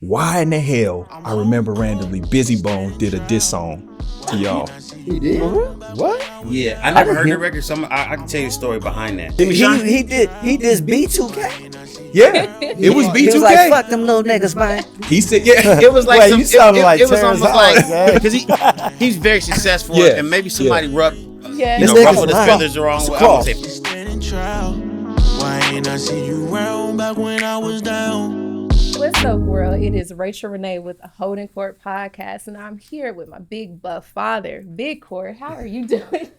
Why in the hell I remember randomly Busy Bone did a diss song to y'all. He did? What? Yeah, I never heard the record, so I can tell you the story behind that. He did B2K. Yeah, it was B2K. He was like, fuck them little niggas, man. He said, yeah. It was like Wait, some, you sounded like it was Terrence almost Howard, like because he's very successful, Yeah. and maybe somebody rubbed, Yeah. ruffled his feathers the wrong way. I would say, Why ain't I see you round back when I was down? What's up, world? It is Rachel Renee with the Holdin Court podcast, and I'm here with my big buff father, Big Court. How are you doing?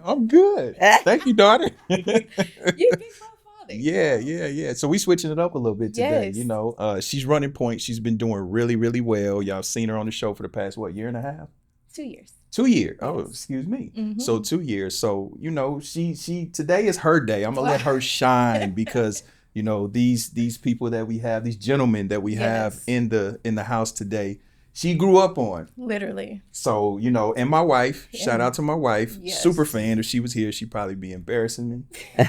I'm good. Thank you, daughter. You big buff father. Yeah. So we switching it up a little bit today. Yes. You know, she's running point. She's been doing really, really well. Y'all seen her on the show for the past, year and a half? 2 years. 2 years. Oh, excuse me. Mhm. So 2 years. So, you know, she today is her day. I'm gonna let her shine because, you know, these people that we have, these gentlemen that we have in the house today, she grew up on. Literally. So, you know, and my wife, shout out to my wife, Yes. super fan. If she was here, she'd probably be embarrassing me.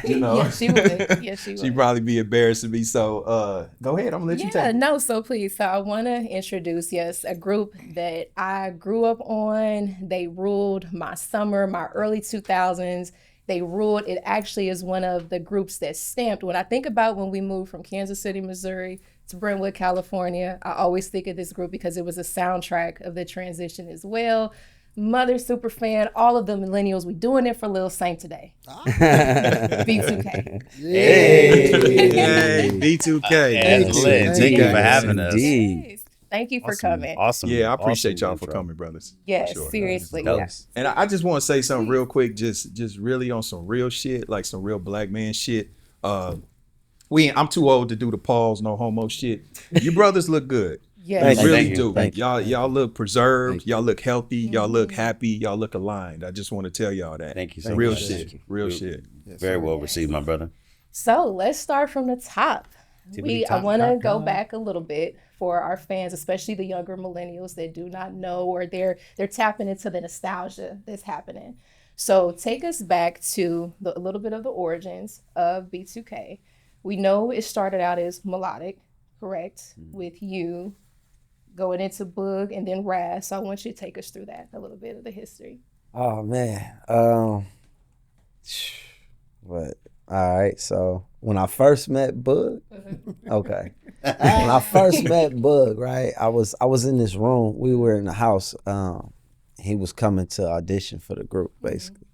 You know, Yeah, she would. Yeah, she would. she'd probably be embarrassing me. So go ahead, I'm gonna let you take it. No, so please. So I want to introduce, a group that I grew up on. They ruled my summer, my early 2000s. They ruled. It actually is one of the groups that stamped. When I think about when we moved from Kansas City, Missouri to Brentwood, California, I always think of this group because it was a soundtrack of the transition as well. Mother super fan, all of the millennials, we doing it for Lil Saint today. B2K. Hey, B2K. That's lit. Thank you for having us. Indeed. Thank you for coming. Awesome. Yeah, I appreciate Awesome y'all for intro. coming, brothers. Yes, For sure. seriously. Dope. Yeah. And I just want to say something real quick, just really on some real shit, like some real black man shit. I'm too old to do the pause, no homo shit. You brothers look good. Yes. You really Thank you. do. Thank you. Y'all look preserved. Thank you. Y'all look healthy. Y'all look happy. Y'all look aligned. I just want to tell y'all that. Thank you so Real much. shit. Thank you. Real shit. Very well received, my brother. So let's start from the top. I want to go top. back a little bit for our fans, especially the younger millennials that do not know or they're tapping into the nostalgia that's happening. So take us back to a little bit of the origins of B2K. We know it started out as melodic, correct? With you going into Boog and then Raz. So I want you to take us through that, a little bit of the history. Oh man. But all right, so when I first met Boog, okay. When I first met Boog, right, I was in this room. We were in the house. He was coming to audition for the group, basically.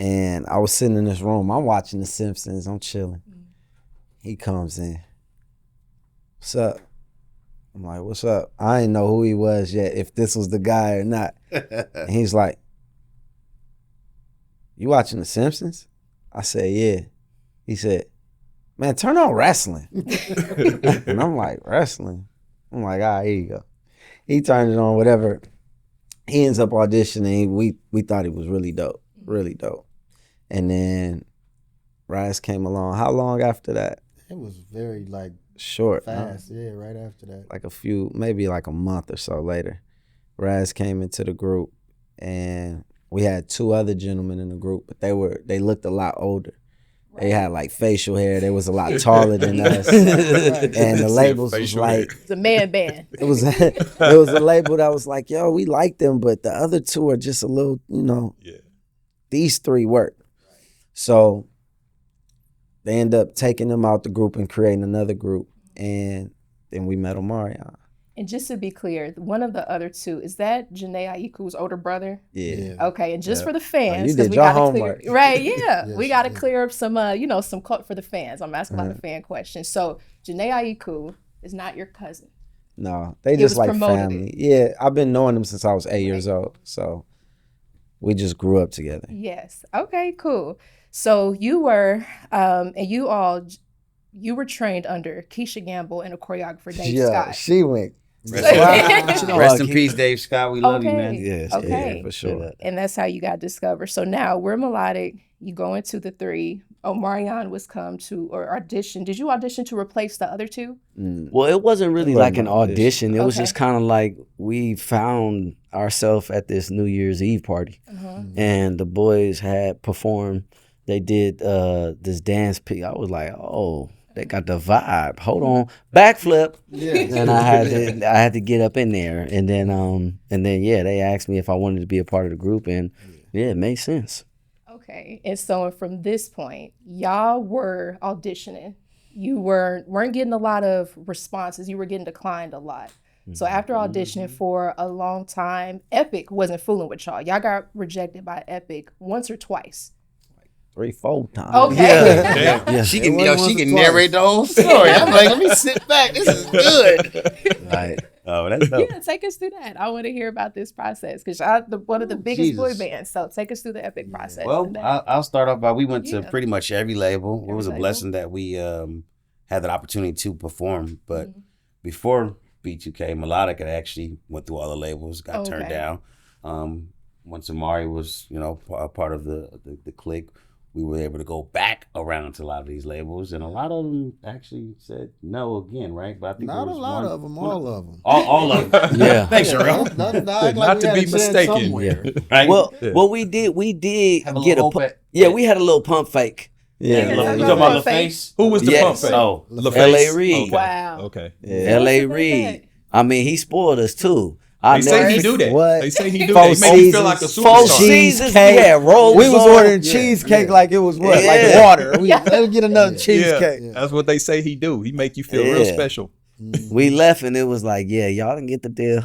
And I was sitting in this room. I'm watching The Simpsons. I'm chilling. He comes in. What's up? I'm like, what's up? I didn't know who he was yet, if this was the guy or not. And he's like, you watching The Simpsons? I said, yeah. He said, man, turn on wrestling. And I'm like, wrestling? I'm like, all right, here you go. He turned it on, whatever. He ends up auditioning. We thought he was really dope, really dope. And then Raz came along. How long after that? It was very Short. huh? fast, yeah, right after that. Like maybe like a month or so later. Raz came into the group and we had two other gentlemen in the group, but they looked a lot older. They had like facial hair. They was a lot taller than us. And the labels was Facial like, It's a man band. it was a label that was like, yo, we like them, but the other two are just a little, these three work. So they end up taking them out the group and creating another group. And then we met Omarion. And just to be clear, one of the other two, is that Janae Aiku's older brother? Yeah. Okay, and just Yeah. for the fans, you did 'cause we your gotta homework. clear, right? Yeah, Yes, we got to yeah. clear up some, some for the fans. I'm asking about the fan question. So Janae Aiku is not your cousin. No, they It just was like promoted. family. Yeah, I've been knowing them since I was 8 years old. So we just grew up together. Yes. Okay. Cool. So you were, and you were trained under Keisha Gamble and a choreographer Dave Yeah, Scott. she went. Rest in peace, Dave Scott. We love you, man. Yes, Okay. yeah, for sure. And that's how you got discovered. So now we're melodic. You go into the three. Omarion was come to or audition. Did you audition to replace the other two? Well, it wasn't really It wasn't like an an audition. audition. It was Okay. just kind of like we found ourselves at this New Year's Eve party, and the boys had performed. They did this dance piece. I was like, oh, they got the vibe. Hold on, backflip. Yeah. And I had to get up in there, and then yeah, they asked me if I wanted to be a part of the group, and yeah, it made sense. Okay, and so from this point, y'all were auditioning. You weren't getting a lot of responses. You were getting declined a lot. So after auditioning for a long time, Epic wasn't fooling with y'all. Y'all got rejected by Epic once or twice. 3-4 times. Okay. Yeah. She can, It wasn't she once or can twice. narrate the whole story. I'm like, let me sit back. This is good. Right. Oh, that's dope. Yeah, take us through that. I want to hear about this process because y'all one of the biggest boy bands. So take us through the Epic process. Well, I'll start off by we went to Yeah. pretty much every label. It was a Every blessing that we had that opportunity to perform. But before B2K, Melodic had actually went through all the labels, got turned Okay. down. Once Amari was, a part of the clique, we were able to go back around to a lot of these labels, and a lot of them actually said no again, right? But I think Not there a was lot one- of them, all of them. all of them. Yeah. Thanks, Sherelle. Not to be mistaken. Right? Well, we did Have a get a little pu- hope at- yeah, we had a little pump fake. Yeah, Yeah, you talking talking about about LaFace? LaFace? Who was the Yes. pump fake? Oh, LaFace? L.A. Reid. Okay. Wow. Okay. Yeah. L.A. What's Reid. that? I mean, he spoiled us too. I They say never he do that. What? They say he do Four that. He make you feel like a seasons. Four superstar. seasons. Cheesecake. Yeah, rolls We was on. ordering cheesecake like it was what? Like Yeah. water. Let me get another cheesecake. Yeah, that's what they say he do. He make you feel real Yeah. special. We left and it was like, yeah, y'all didn't get the deal.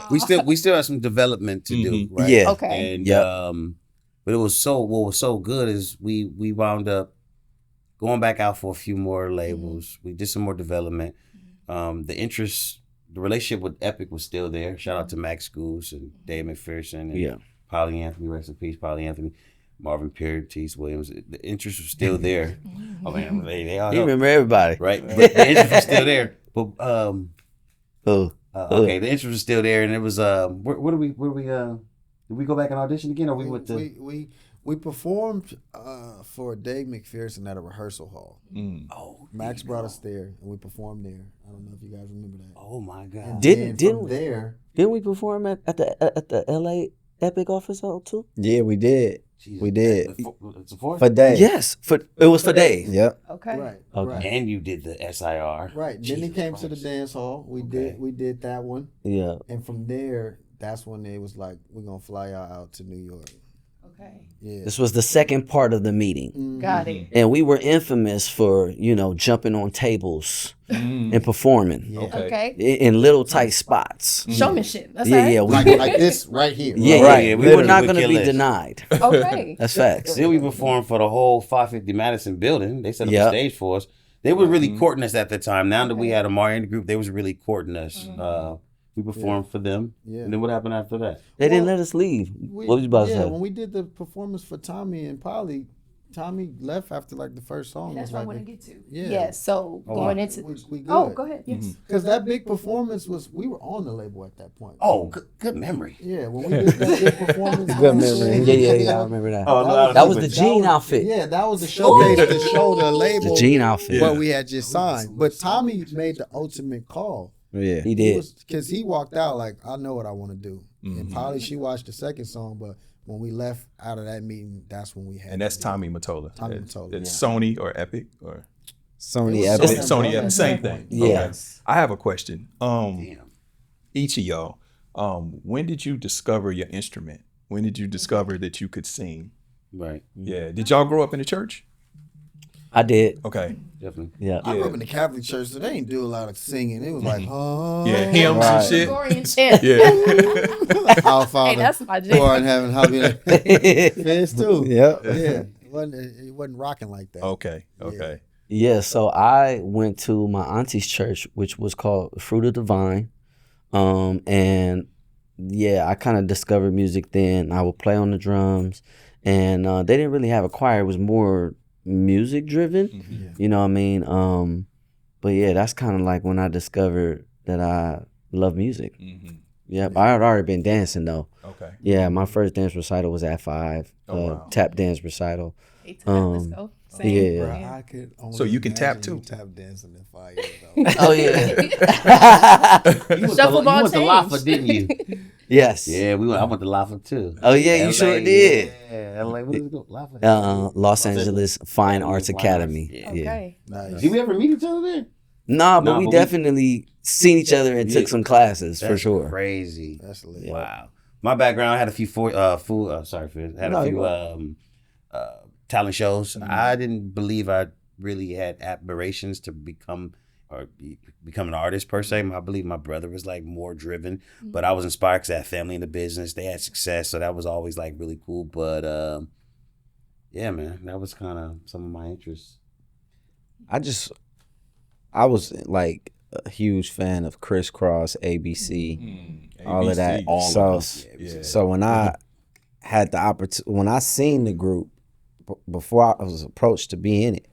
we still have some development to do, right? Yeah. Okay. And Yep. but what was so good is we wound up going back out for a few more labels. We did some more development. The relationship with Epic was still there. Shout out to Max Goose and Dave McPherson and Yeah. Polly Anthony, rest in peace, Polly Anthony, Marvin Peart, Tease Williams. The interest was still there. Oh man, they all You helped, remember everybody. right? But the interest was still there. But Oh. okay, the interest was still there, and it was where did we go back and audition again, or we went to? We performed for Dave McPherson at a rehearsal hall. Oh, Max brought us there, and we performed there. I don't know if you guys remember that. oh my God! And Didn't from we? there? Didn't we perform at the LA Epic office too? Yeah, we did. Jesus. We did. It's a fourth. For days. Yes, it was for Dave. Yep. Okay. Right. Okay. Right. And you did the SIR. Right. Then he Jesus came to the Christ. dance hall. We Okay. did that one, Yeah. and from there, that's when they was like, "We're gonna fly y'all out to New York." Okay. Yeah. This was the second part of the meeting. Got it. And we were infamous for, jumping on tables and performing Okay. in little tight spots. Showmanship. That's Yeah, right. yeah. Like this right here. Yeah, Right. yeah. We Literally were not would going to kill be this. denied. Okay. That's facts. Then we performed for the whole 550 Madison building. They set up Yep. a stage for us. They were really courting us at the time. Now that we had Amari in the group, they was really courting us. We performed for them. Yeah. And then what happened after that? They didn't Well, let us leave. What was you about to Yeah, say? when we did the performance for Tommy and Polly, Tommy left after like the first song. That's was what I like, want to get to. Yeah. Yes. So going into. we good. Oh, go ahead. Yes. Because that big performance we were on the label at that point. Oh, good memory. Yeah, when we did that big performance. Good memory. Yeah. I remember that. Oh, That was the jean outfit. Yeah, that was the showcase to show the label The jean outfit. what we had just signed. But Tommy made the ultimate call. Yeah. He did. Because he walked out like, I know what I want to do. And Polly, she watched the second song, but when we left out of that meeting, that's when we had. And that's to do Tommy Mottola. Tommy It's- Mottola, It's Sony or Epic or Sony It was Epic. it's Sony Epic. Same thing. Yeah. Okay. I have a question. Damn. Each of y'all, when did you discover your instrument? When did you discover that you could sing? Right. Yeah. Did y'all grow up in the church? I did. Okay. Definitely. Yeah. I grew up in the Catholic church, so they didn't do a lot of singing. It was like, Yeah, hymns Right. and shit. Gregorian chant. Yeah. Our Hey, Father, that's my who art in jam. heaven, hallowed be thy Fizz too. Yep. Yeah, it wasn't rocking like that. Okay. Okay. Yeah, so I went to my auntie's church, which was called Fruit of the Vine. And yeah, I kind of discovered music then. I would play on the drums, and they didn't really have a choir. It was more music driven, you know what I mean? But yeah, that's kind of like when I discovered that I love music. Yeah, I had already been dancing though. Okay. Yeah, my first dance recital was at 5, wow. tap dance recital. Hey, let's go. Same. Yeah. Bro, I could only So you can tap imagine you too? tap dancing at 5 years old. Oh yeah. You went Shuffleboard to Laffa, change. didn't you? Yes. Yeah, I went to Lafayette too. Oh yeah, you LA, sure did. Yeah, LA. What is it called? Lafayette. Los Angeles Fine Academy Arts of Fine Academy. Arts. Yeah. Okay. Nice. Did we ever meet each other there? Nah, but Nah, we but we- definitely seen each other and took some classes for That's sure. crazy. That's lit. Wow. My background, I had a few talent shows. I didn't believe I really had aspirations to become an artist per se. I believe my brother was like more driven, but I was inspired because I had family in the business. They had success, so that was always like really cool. But yeah, man, that was kind of some of my interests. I was like a huge fan of Crisscross, ABC, all of that. So when I had the opportunity, when I seen the group before I was approached to be in it,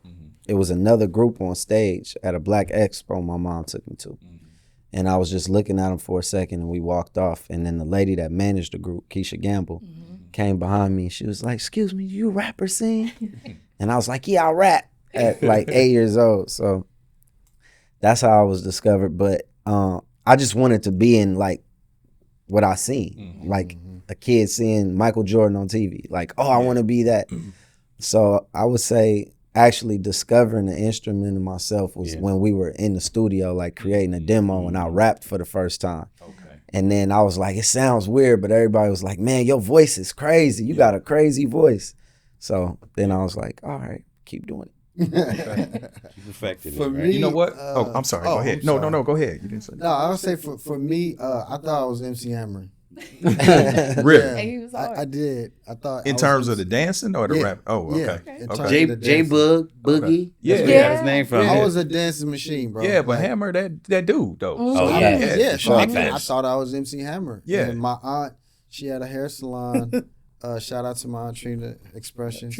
it was another group on stage at a Black Expo my mom took me to. And I was just looking at them for a second and we walked off. And then the lady that managed the group, Keisha Gamble, came behind me and she was like, "Excuse me, you rapper sing?" And I was like, "Yeah, I rap," at like 8 years old. So that's how I was discovered. But I just wanted to be in like what I seen, like a kid seeing Michael Jordan on TV. Like, oh, I want to be that. So I would say actually discovering the instrument in myself was when we were in the studio, like creating a demo, and I rapped for the first time. And then I was like, it sounds weird, but everybody was like, man, your voice is crazy. You got a crazy voice. So then I was like, all right, keep doing it. Keep perfecting For it, me, right? You know what? I'm sorry. Go ahead. I'm No, sorry. go ahead. You didn't say that. No, I would say for me, I thought I was MC Hammer. Really? Yeah, Hey, he was hard. I did. I thought In terms of the dancing or the Yeah. rap? Oh, Yeah. okay. In Okay. terms J of the dancing. J-Boog, Boogie. Yeah. That's where he got his name from. I was a dancing machine, bro. Yeah, but Like, Hammer, that dude though. Oh, So, yeah. yeah. So I, Big I facts. thought I was MC Hammer. Yeah. And my aunt, she had a hair salon. Shout out to my aunt Trina Expressions.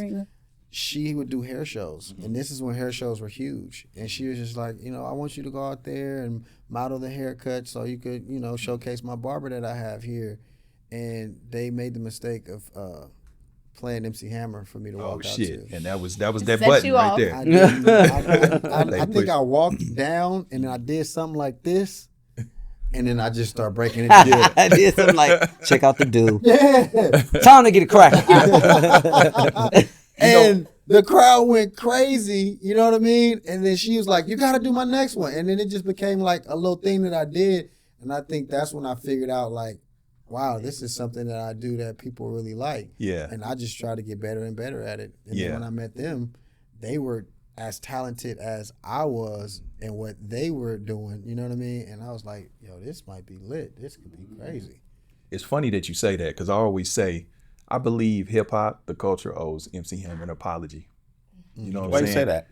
She would do hair shows, and this is when hair shows were huge. And she was just like, I want you to go out there and model the haircut so you could, showcase my barber that I have here. And they made the mistake of playing MC Hammer for me to walk out shit. to. And that was that Set button you right off. there. I, didn't- They I think pushed. I walked down and then I did something like this, and then I just started breaking it down. I did something like, check out the dude. Yeah. Time to get it cracking. And the crowd went crazy, you know what I mean? And then she was like, "You got to do my next one." And then it just became like a little thing that I did. And I think that's when I figured out, like, wow, this is something that I do that people really like. Yeah. And I just try to get better and better at it. And then when I met them, they were as talented as I was in what they were doing, you know what I mean? And I was like, yo, this might be lit. This could be crazy. It's funny that you say that because I always say, I believe hip hop, the culture owes MC Hammer an apology. You know what Why I'm you saying? say that?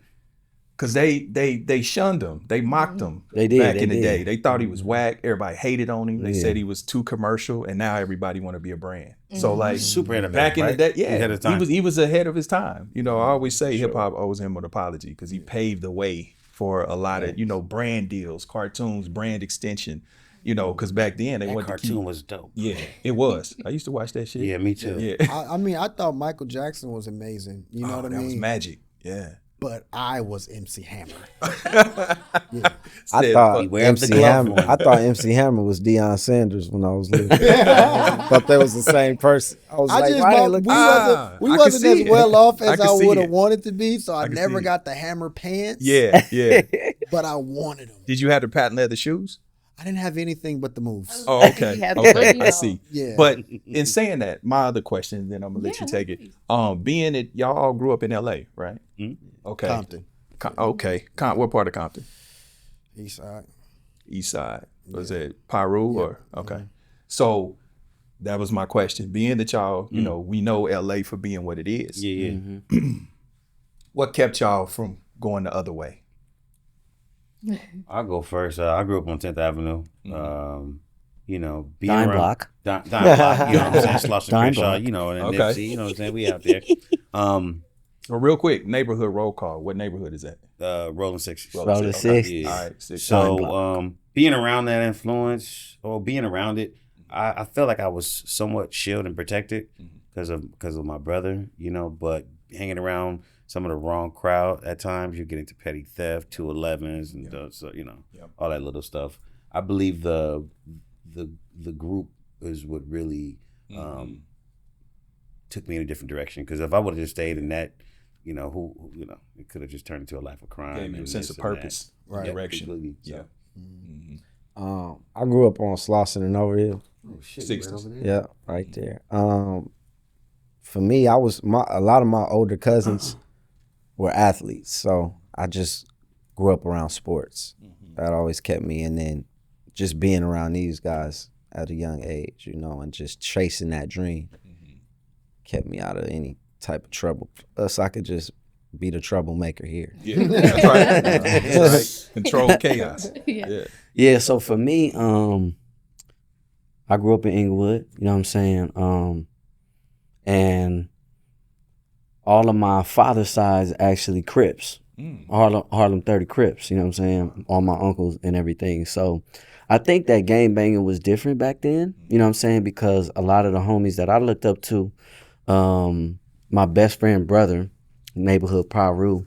Because they shunned him. They mocked him They did, back they in the did. day. They thought he was whack. Everybody hated on him. They Yeah. said he was too commercial, and now everybody want to be a brand. So like Super innovative, back in right? the day, yeah, Ahead of time. he was ahead of his time. I always say hip hop owes him an apology because he paved the way for a lot of brand deals, cartoons, brand extension. Because back then they That wanted to cartoon keep. was dope. Yeah, it was. I used to watch that shit. Yeah, me too. Yeah, I mean, I thought Michael Jackson was amazing. You know what I that was mean? magic. Yeah. But I was MC Hammer. I thought Beware of the MC glove Hammer. one. I thought MC Hammer was Deion Sanders when I was little. Thought they was the same person. I was like, why they look? we I wasn't can as see it. well off I as can I see would it. have wanted to be, so I can see never it. got the Hammer pants. Yeah, yeah. But I wanted them. Did you have the patent leather shoes? I didn't have anything but the moves. Oh, okay. You have Okay, to I see. Yeah. But in saying that, my other question, then I'm gonna let you take it. Being that y'all all grew up in LA, right? Okay. Compton, Okay. What part of Compton? East Side. East Side. Was it Piru or okay? So that was my question. Being that y'all, we know LA for being what it is. Yeah. What kept y'all from going the other way? I'll go first. I grew up on 10th Avenue. Being Dime around block. Dime block. You know what I'm saying? Slauson Dime Crenshaw, block. and Okay. Nipsey, you know what I'm saying? We out there. Well, real quick, neighborhood roll call. What neighborhood is that? Rolling Sixes. Rolling Okay. Six. Yeah. All right. Six. Dime So being around that influence or being around it, I felt like I was somewhat shielded and protected because of my brother, but hanging around some of the wrong crowd at times, you get into petty theft, 211s, and all that little stuff. I believe the group is what really took me in a different direction. Because if I would have just stayed in that, you know, it could have just turned into a life of crime. Gave you a and sense of purpose, Right. direction. Completely. Yeah. I grew up on Slauson and Overhill. Oh, shit, 60s. right over there. Yeah, right there. For me, a lot of my older cousins were athletes, so I just grew up around sports. That always kept me, and then just being around these guys at a young age, you know, and just chasing that dream kept me out of any type of trouble. Plus, I could just be the troublemaker here. Yeah, that's right. That's right. Control chaos. Yeah. Yeah, so for me, I grew up in Inglewood, you know what I'm saying? And all of my father's sides actually Crips. Harlem 30 Crips, you know what I'm saying? All my uncles and everything. So I think that gang banging was different back then, you know what I'm saying? Because a lot of the homies that I looked up to, my best friend brother, neighborhood Paru,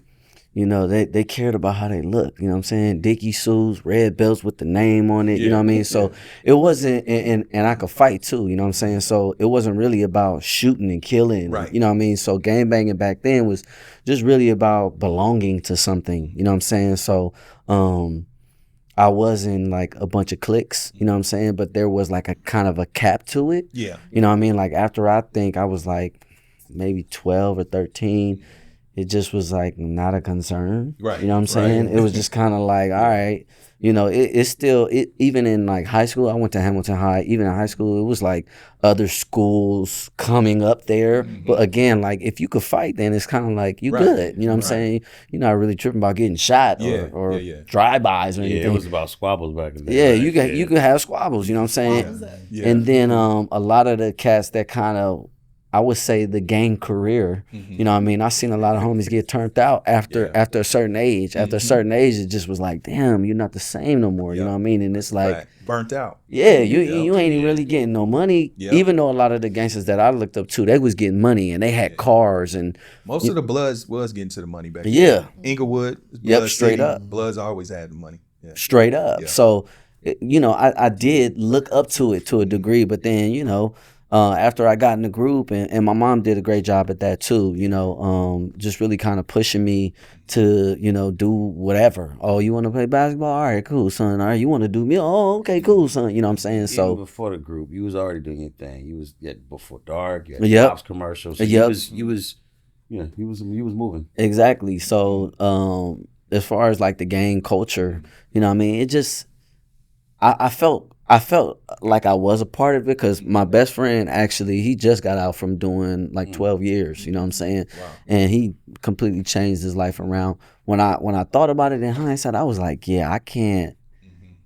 you know, they cared about how they looked, you know what I'm saying? Dickie suits, red belts with the name on it, you know what I mean? So it wasn't, and I could fight too, you know what I'm saying? So it wasn't really about shooting and killing, Right. you know what I mean? So gang banging back then was just really about belonging to something, you know what I'm saying? So I was in like a bunch of cliques, you know what I'm saying? But there was like a kind of a cap to it. Yeah. You know what I mean? Like after I think I was like maybe 12 or 13, it just was like not a concern. Right. You know what I'm saying? Right. It was just kind of like, all right, you know, it's still, even in like high school, I went to Hamilton High, even in high school, it was like other schools coming up there. But again, like if you could fight, then it's kind of like you Right. good. You know what I'm saying? You're not really tripping about getting shot or drive-bys or Yeah, anything. it was about squabbles back in the day. Yeah, right? you could have squabbles, you know what I'm saying? Yeah. And then a lot of the cats that kind of, I would say the gang career, you know what I mean? I seen a lot of homies get turned out after a certain age. After a certain age, it just was like, damn, you're not the same no more, you know what I mean? And it's like, burnt out. yeah, you ain't really getting no money. Yep. Even though a lot of the gangsters that I looked up to, they was getting money and they had cars and Most of the Bloods was getting to the money back then. yeah, Inglewood, Yep, Blood straight City, up. Bloods always had the money. Yeah. straight up. Yeah. So, you know, I did look up to it to a degree, but then, you know, after I got in the group, and my mom did a great job at that too, you know, just really kind of pushing me to, you know, do whatever. Oh, you want to play basketball? All right, cool, son. All right, you want to do me? Oh, okay, cool, son. You know what I'm saying? Even So before the group, you was already doing your thing. You was before dark. You had Yep. Pops commercials. So Yep. you was moving. exactly. So as far as like the gang culture, you know what I mean? It just, I felt like I was a part of it because my best friend actually, he just got out from doing like 12 years, you know what I'm saying? Wow. And he completely changed his life around. When I thought about it in hindsight, I was like, yeah, I can't,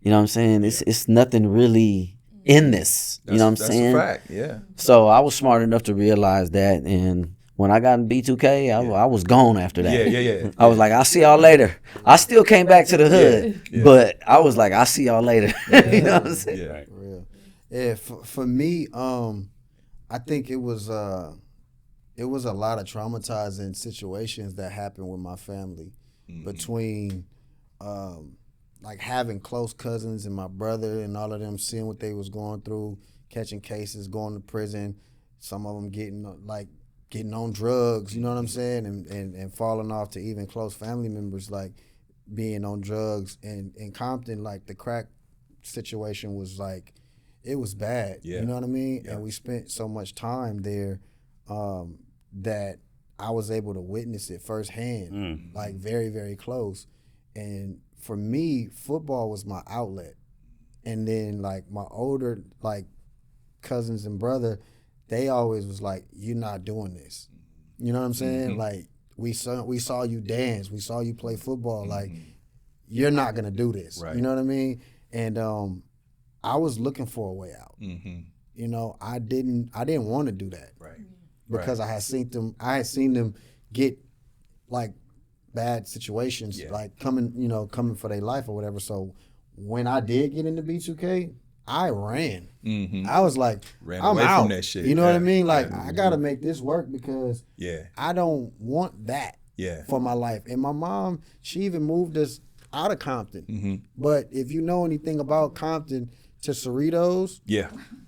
you know what I'm saying? It's nothing really in this, you know what I'm saying? That's a fact, yeah. So I was smart enough to realize that, and when I got in B2K, I was gone after that. Yeah. I was like, I'll see y'all later. I still came back to the hood, but I was like, I'll see y'all later. You know what I'm saying? Yeah. For real. Yeah, for me, I think it was a lot of traumatizing situations that happened with my family between like having close cousins and my brother and all of them, seeing what they was going through, catching cases, going to prison, some of them getting on drugs, you know what I'm saying, and falling off to even close family members like being on drugs. And in Compton, like the crack situation was like, it was bad, you know what I mean? Yeah. And we spent so much time there that I was able to witness it firsthand, like very, very close. And for me, football was my outlet. And then like my older like cousins and brother, they always was like, you're not doing this. You know what I'm saying? Like we saw you dance, we saw you play football, like you're not gonna do this. Right. You know what I mean? And I was looking for a way out. You know, I didn't want to do that. Right. Because I had seen them get like bad situations, like coming for their life or whatever. So when I did get into B2K, I ran. I was like, Ran I'm away out. from that shit. You know what I Yeah. mean? Like I gotta make this work because I don't want that for my life. And my mom, she even moved us out of Compton. But if you know anything about Compton to Cerritos,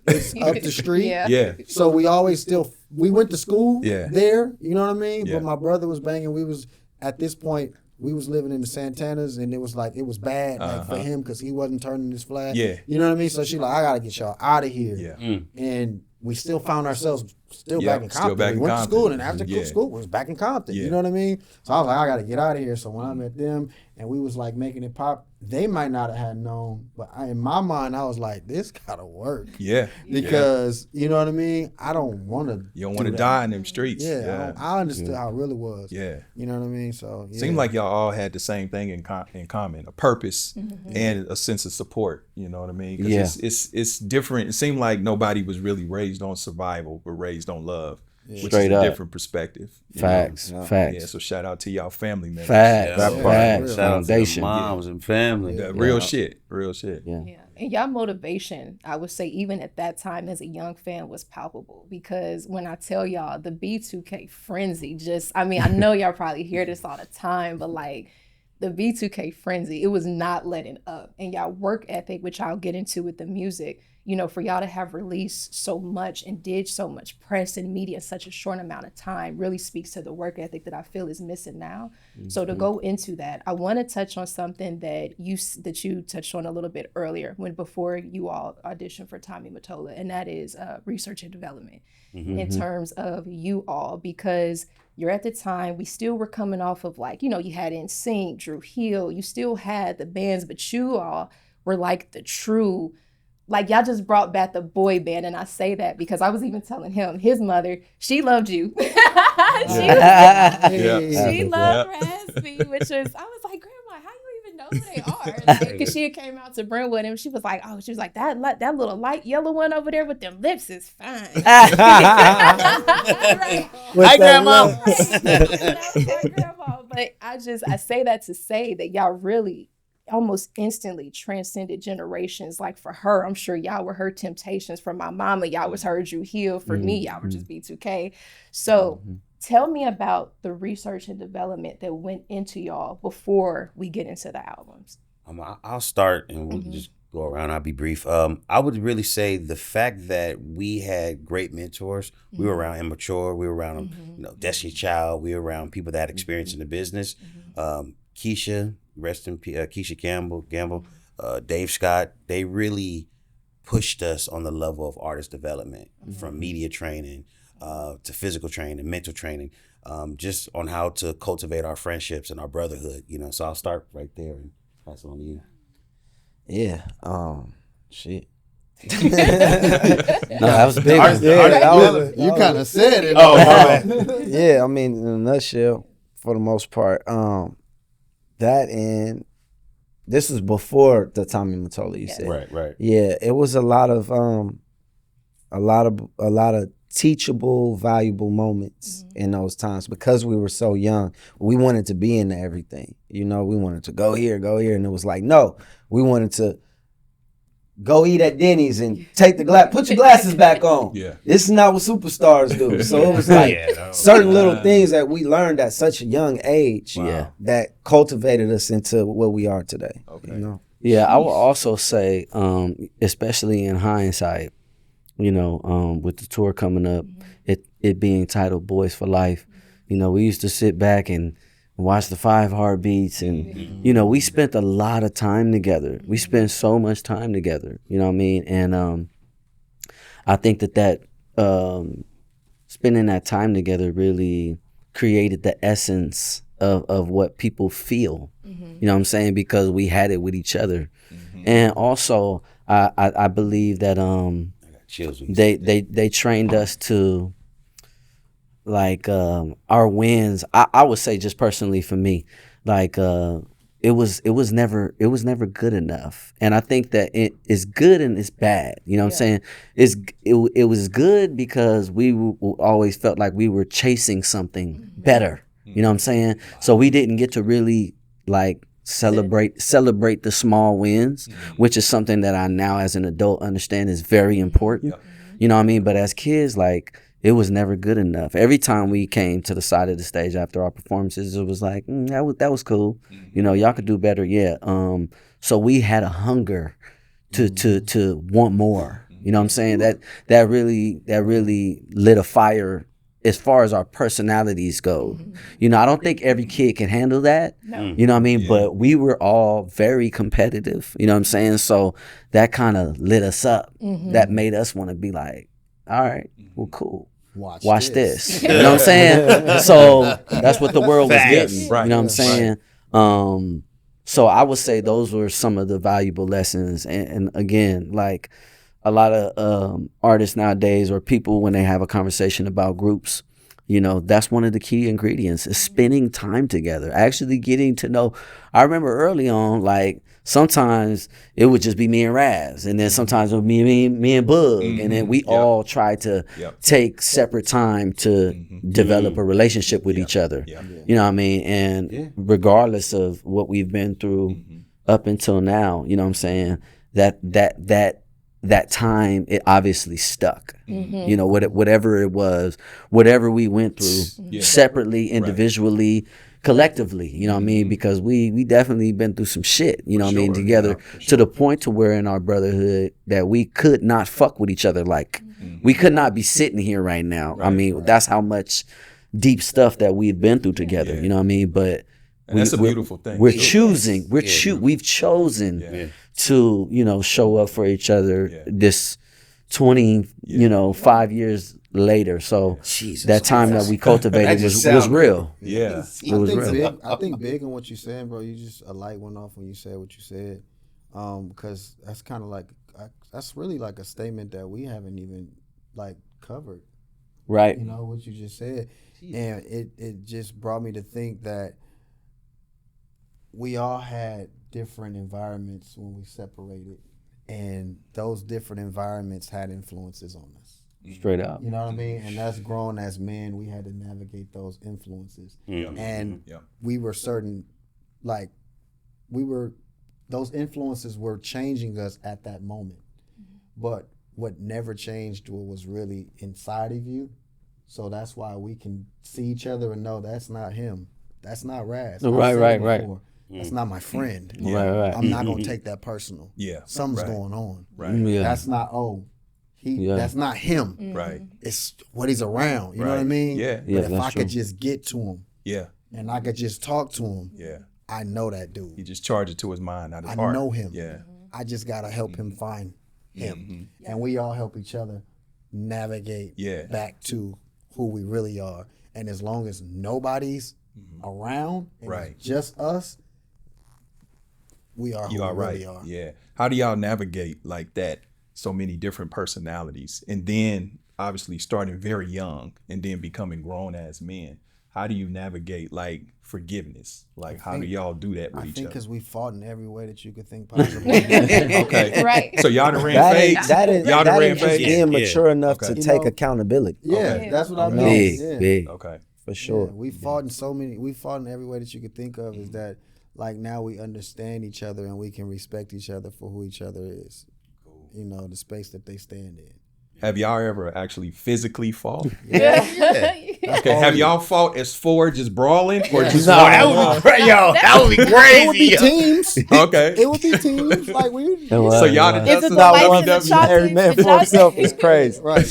it's up the street. Yeah. So we always we went to school Yeah. there, you know what I mean? Yeah. But my brother was banging. At this point, we was living in the Santanas, and it was bad for him because he wasn't turning his flag. Yeah. You know what I mean? So she like, I got to get y'all out of here. Yeah. And we still found ourselves Yep, back in Compton. still back we in went Compton. to school, and after Yeah. school, we was back in Compton. Yeah. You know what I mean? So I was like, I got to get out of here. So when I met them, and we was like making it pop, they might not have had known, but in my mind, I was like, this got to work. Yeah. Because, you know what I mean? I don't want to. You don't want to die in them streets. Yeah, I understood how it really was. Yeah. You know what I mean? So yeah. Seemed like y'all all had the same thing in common, a purpose and a sense of support. You know what I mean? 'Cause it's different. It seemed like nobody was really raised on survival, but raised on love, which Straight is a up. different perspective. you know? Facts. Facts. Yeah, so shout out to y'all family members. Facts. That part. Facts. Shout out to the Foundation. moms and family. That real shit. Real shit. Yeah. Yeah. And y'all motivation, I would say, even at that time as a young fan, was palpable, because when I tell y'all the B2K frenzy, I know y'all probably hear this all the time, but like the B2K frenzy, it was not letting up. And y'all work ethic, which I'll get into with the music, for y'all to have released so much and did so much press and media in such a short amount of time really speaks to the work ethic that I feel is missing now. So to go into that, I want to touch on something that you touched on a little bit earlier before you all auditioned for Tommy Mottola, and that is research and development in terms of you all, because you're at the time, we still were coming off of you had NSYNC, Drew Hill, you still had the bands, but you all were like the true, y'all just brought back the boy band. And I say that because I was even telling him, his mother, she loved you. She loved Raz-B, which was, I was like, Grandma, how you even know who they are? Because she had came out to Brentwood and she was like, that little light yellow one over there with them lips is fine. Right. Hi, Grandma. Grandma. But I say that to say that y'all really almost instantly transcended generations. Like for her, I'm sure y'all were her temptations. For my mama, y'all was her Drew Hill. For me, y'all were just B2K. So tell me about the research and development that went into y'all before we get into the albums. I'll start and we'll just go around. I'll be brief. I would really say the fact that we had great mentors. We were around Immature. We were around Destiny Child. We were around people that had experience in the business. Keisha, rest in peace, Keisha Gamble, Dave Scott. They really pushed us on the level of artist development, from media training to physical training, mental training, just on how to cultivate our friendships and our brotherhood. So I'll start right there and pass it on to you. Yeah. Shit. No, that was big. You kind of said it. Yeah, I mean, in a nutshell, for the most part, that and this was before the Tommy Mottola you said. Right. Yeah, it was a lot of teachable, valuable moments in those times, because we were so young. We wanted to be into everything. We wanted to go here, and it was like, no, we wanted to go eat at Denny's and take put your glasses back on. Yeah. This is not what superstars do. So it was like certain little things that we learned at such a young age that cultivated us into what we are today. Okay. Yeah, I will also say, especially in hindsight, with the tour coming up, it being titled Boys for Life, we used to sit back and watch the 5 Heartbeats, and we spent a lot of time together. We spent so much time together, you know what I mean? And I think that spending that time together really created the essence of what people feel, you know what I'm saying? Because we had it with each other. And also I believe that they trained us to, like, our wins. I would say, just personally for me, like, it was never good enough. And I think that it is good and it's bad. You know what I'm saying? It was good because we always felt like we were chasing something better. You know what I'm saying? So we didn't get to really celebrate the small wins, which is something that I now as an adult understand is very important. You know what I mean? But as kids, it was never good enough. Every time we came to the side of the stage after our performances, it was like, that was cool. Y'all could do better. Yeah. So we had a hunger to want more. You know what I'm saying? That really lit a fire as far as our personalities go. You know, I don't think every kid can handle that. No. You know what I mean? But we were all very competitive. You know what I'm saying? So that kind of lit us up. That made us want to be like, all right, well, cool. Watch this. You know what I'm saying? So that's what the world was getting. Right. You know what I'm saying? So I would say those were some of the valuable lessons. And again, like a lot of artists nowadays or people when they have a conversation about groups, you know, that's one of the key ingredients is spending time together, actually getting to know. I remember early on, like sometimes it would just be me and Raz, and then sometimes it would be me and Bug, and then we all try to take separate time to develop a relationship with each other. You know what I mean? And regardless of what we've been through up until now, you know what I'm saying? That time, it obviously stuck. You know, whatever it was, whatever we went through, separately, individually, collectively, you know what I mean? Because we definitely been through some shit, you know what I mean, together, to the point to where in our brotherhood that we could not fuck with each other. Like, we could not be sitting here right now. I mean, that's how much deep stuff that we've been through together, you know what I mean? But that's a beautiful thing. We've chosen to, you know, show up for each other this 5 years later. So that time that we cultivated was real. Yeah. It was real. I think big on what you're saying, bro. You just, a light went off when you said what you said. Because that's kind of like, that's really like a statement that we haven't even like covered. Right. You know, what you just said. And it just brought me to think that we all had different environments when we separated, and those different environments had influences on us. Straight up. You know what I mean? And us growing as men, we had to navigate those influences. And we were those influences were changing us at that moment. But what never changed was really inside of you. So that's why we can see each other and know that's not him. That's not Raz. Right. That's not my friend. Right. I'm not gonna take that personal. Something's going on. That's not that's not him. Right. It's what he's around. You know what I mean? But if I could just get to him, and I could just talk to him, I know that dude. You just charge it to his mind, not his I heart. know him. Yeah. I just gotta help him find him, and we all help each other navigate back to who we really are. And as long as nobody's around, and it's just us, we are who we really are. Yeah. How do y'all navigate like that? So many different personalities, and then obviously starting very young, and then becoming grown as men. How do you navigate like forgiveness? Like, how do y'all do that with each other? I think because we fought in every way that you could think possible. Okay. Right. So y'all done ran fades? Y'all done ran fades? Being mature enough to take accountability. That's what I mean. Big. Okay. For sure. We fought in every way that you could think of. Is that like now we understand each other and we can respect each other for who each other is. You know, the space that they stand in. Have y'all ever actually physically fought? Okay. Have y'all fought as four just brawling or just that would be crazy. It would be teams. Okay. It would be teams. Like we. So y'all done Is it the some lights and the chocolate? Every man for himself is crazy. Right.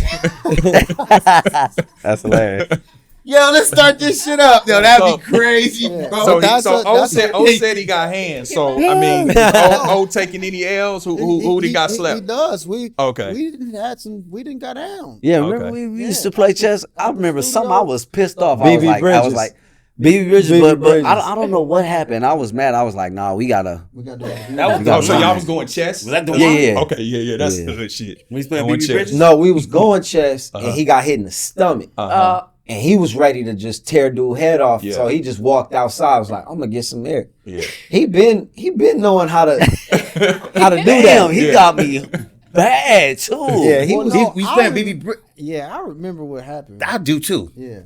That's hilarious. Yo, let's start this shit up. Yo, that'd be crazy, bro. So O said he got hands. So I mean, O taking any L's? Who he got slept? He does. We didn't go down. Yeah, remember we used to play chess? I remember something I was pissed off. BB I was like, BB Bridges, BB but Bridges. I don't know what happened. I was mad. I was like, nah, we gotta. We got to. Oh, so y'all was going chess? Was that the Yeah. Okay, yeah. That's good shit. When he's playing Going BB chess. Bridges? No, we was going chess, and he got hit in the stomach. And he was ready to just tear dude head off. Yeah. So he just walked outside. I was like, I'm gonna get some air. Yeah. He been knowing how to do Damn, that. he got me bad too. Yeah, he Well, was. no, We playing BB Bridges. Yeah, I remember what happened. I do too. Yeah.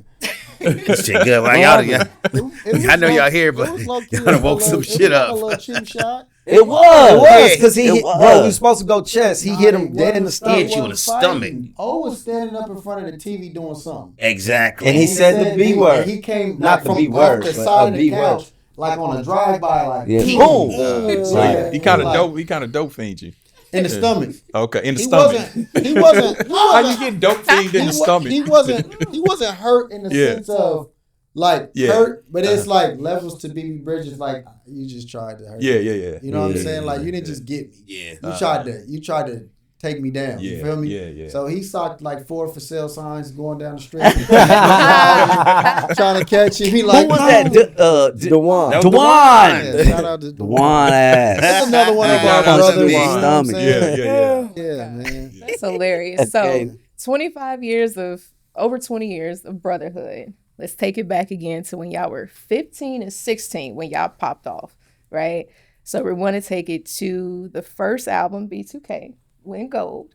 This shit good. Like, I know y'all here, but y'all done woke some shit up. A little cheap shot. It was because It he, was. bro, we was supposed to go chess. He hit him dead in the He stomach, hit you in the stomach. O was standing up in front of the TV doing something. Exactly. and he said the B word. He came Not the from B word, off the but side a of the B couch, word. like on a drive-by, like Yeah. boom. Boom. So he kind of dope. He kind of dope fiend you. in the stomach. Okay, in the He stomach. wasn't. How you get dope fiend in the stomach? He wasn't hurt in the sense of like hurt, but it's like levels to BB Bridges. Like you just tried to hurt. Yeah. You know what I'm saying? Like you didn't just get me. Yeah. You tried to take me down. You feel me? Yeah. So he socked like 4 for sale signs going down the street, trying to catch him. He like, Who was that? Dewan. That was Dewan. Yeah, shout out to Dewan ass. That's another one of Yeah, our that's brothers. the You know what I'm stomach. saying? Yeah. Yeah, man. That's hilarious. Okay. So 25 years over 20 years of brotherhood. Let's take it back again to when y'all were 15 and 16 when y'all popped off, right? So we want to take it to the first album, B2K, went gold.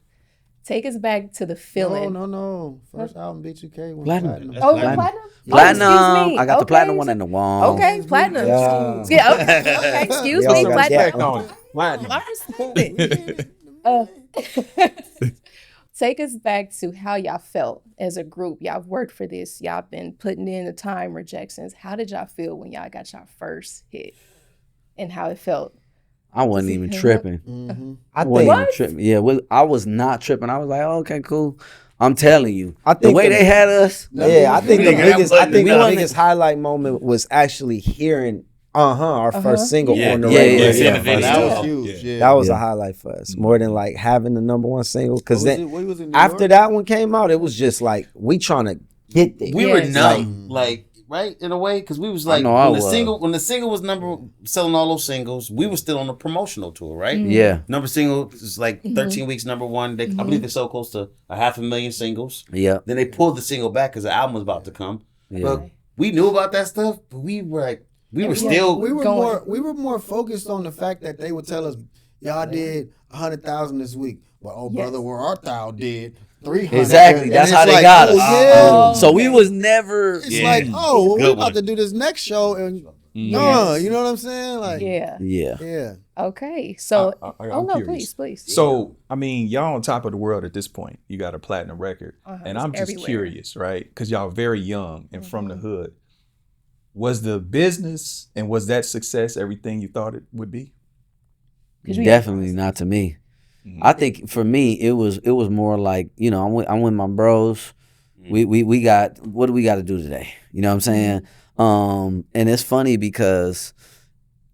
Take us back to the feeling. No. First album, B2K, went Platinum. platinum. Oh, Platinum. platinum? Platinum. Oh, excuse me. I got the Okay. platinum one and the wall. Okay, platinum. Yeah. Yeah, okay. Excuse Yeah, me, got platinum. that on it. Platinum. I respect it. Take us back to how y'all felt as a group. Y'all worked for this. Y'all been putting in the time, rejections. How did y'all feel when y'all got y'all first hit and how it felt? I wasn't even tripping. Mm-hmm. I wasn't even What? tripping. Yeah, I was not tripping. I was like, oh, okay, cool. I'm telling you, I the think way they had us. Yeah, I think the Nigga, that biggest button up. highlight moment was actually hearing our first single Yeah, on the yeah, radio. yeah, seeing the First video. That time. was huge. Yeah. That was Yeah. a highlight for us, more than like having the number one single. Because What was then it? What was it in New after York? that one came out, it was just like we trying to get there. We were Yes. numb, like right in a way, because we was like know I when the was. single was selling all those singles, we were still on the promotional tour, right? Yeah, Number single is like 13 weeks, number one. I believe they sold close to 500,000 singles. yeah, Then they pulled the single back because the album was about to come. yeah. But we knew about that stuff, but we were like, we were Yeah. still. we were going. more focused on the fact that they would tell us, y'all did 100,000 this week. Well, Yes. brother, where our thou did 300. Exactly. And That's it's how they like, got oh, us. yeah. So we was never. It's Yeah. like, oh, well, Good we're about one. to do this next show, and Yes. you know what I'm saying? Like, Yeah. Yeah. yeah. Okay. So, I'm oh no, curious. please. So, I mean, y'all on top of the world at this point. You got a platinum record. And It's I'm just everywhere. curious, right? Because y'all very young and from the hood. Was the business and was that success everything you thought it would be? 'Cause we- Definitely not to me. I think for me it was more like, you know, I'm with my bros. We got, what do we got to do today? You know what I'm saying? And it's funny because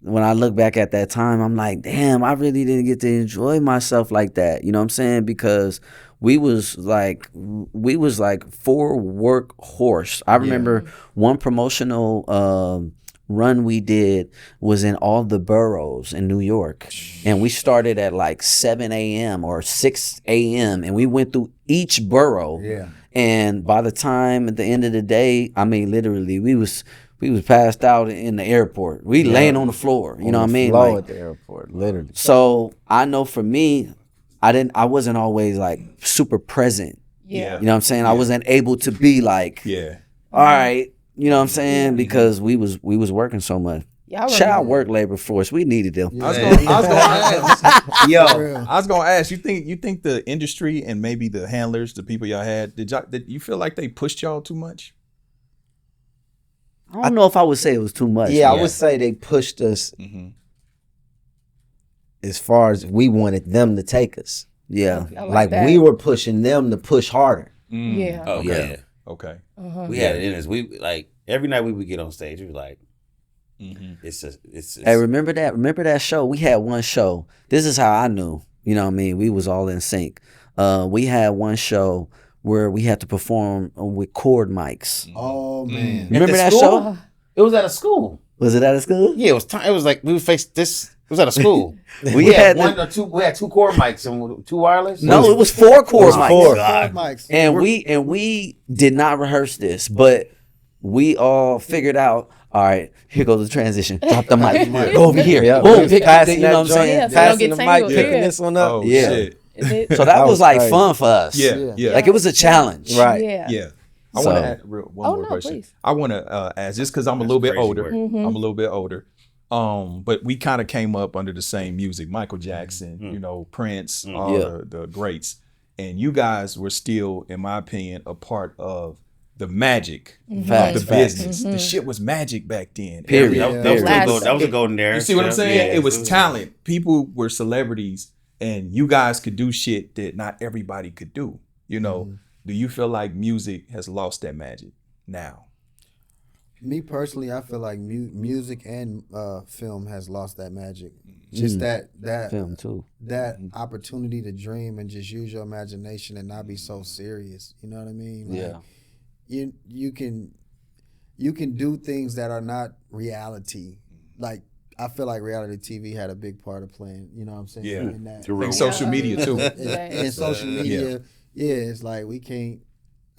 when I look back at that time, I'm like, damn, I really didn't get to enjoy myself like that. You know what I'm saying? Because we was like for workhorse. I remember one promotional run we did was in all the boroughs in New York, and we started at like 7 a.m. or 6 a.m. and we went through each borough. Yeah. And by the time at the end of the day, I mean, literally, we was passed out in the airport. We laying on the floor. You know what I mean? Flow Like, at the airport, literally. so I know for me, I wasn't always like super present. Yeah. You know what I'm saying? I wasn't able to be like, Yeah. all right, you know what I'm saying? Because we was working so much. Y'all Child work labor force, we needed them. I was gonna ask. Yo, I was gonna ask. You think the industry and maybe the handlers, the people y'all had, did you feel like they pushed y'all too much? I don't know if I would say it was too much. Yeah, I would say they pushed us as far as we wanted them to take us. Yeah. I Like that. we were pushing them to push harder. Yeah. oh yeah, Okay. we had it in us. We like every night we would get on stage, we were like, it's Hey, remember that show? We had one show. This is how I knew. You know what I mean? We was all in sync. We had one show where we had to perform with cord mics. Oh man. Remember that show? It was at a school. Was it at a school? Yeah, it was. It was like we would face this. It was at a school. We had had one or two. We had 2 cord mics and 2 wireless. No, it was 4 cord mics. four. God. Mics. And we did not rehearse this, but we all figured out, all right, here goes the transition. Drop the mic. Go over here. Yeah, Boom. we was Pick passing you know that what I'm saying? Yeah, so Passing don't get the mic, tangled. picking Yeah. this one up. Oh Yeah. shit. So that was was like crazy. fun for us. Yeah. Like it was a challenge. Right. Yeah. Yeah. I So- want to add one Oh, more no, question. please. I want to ask just because I'm a little bit crazy older. work. I'm a little bit older. But we kind of came up under the same music, Michael Jackson, you know, Prince, all Yeah. the greats. And you guys were still, in my opinion, a part of the magic Facts, of the facts. business. The shit was magic back then. Period. That was Last- good. That was a golden era. You see what I'm saying? Yeah, it was talent. People were celebrities and you guys could do shit that not everybody could do. You know, do you feel like music has lost that magic now? Me personally, I feel like music and film has lost that magic. Just that Film too. that opportunity to dream and just use your imagination and not be so serious. You know what I mean? Like, you can do things that are not reality. Like, I feel like reality TV had a big part of playing. You know what I'm saying? Yeah. In that. And social media too. And social media, it's like we can't.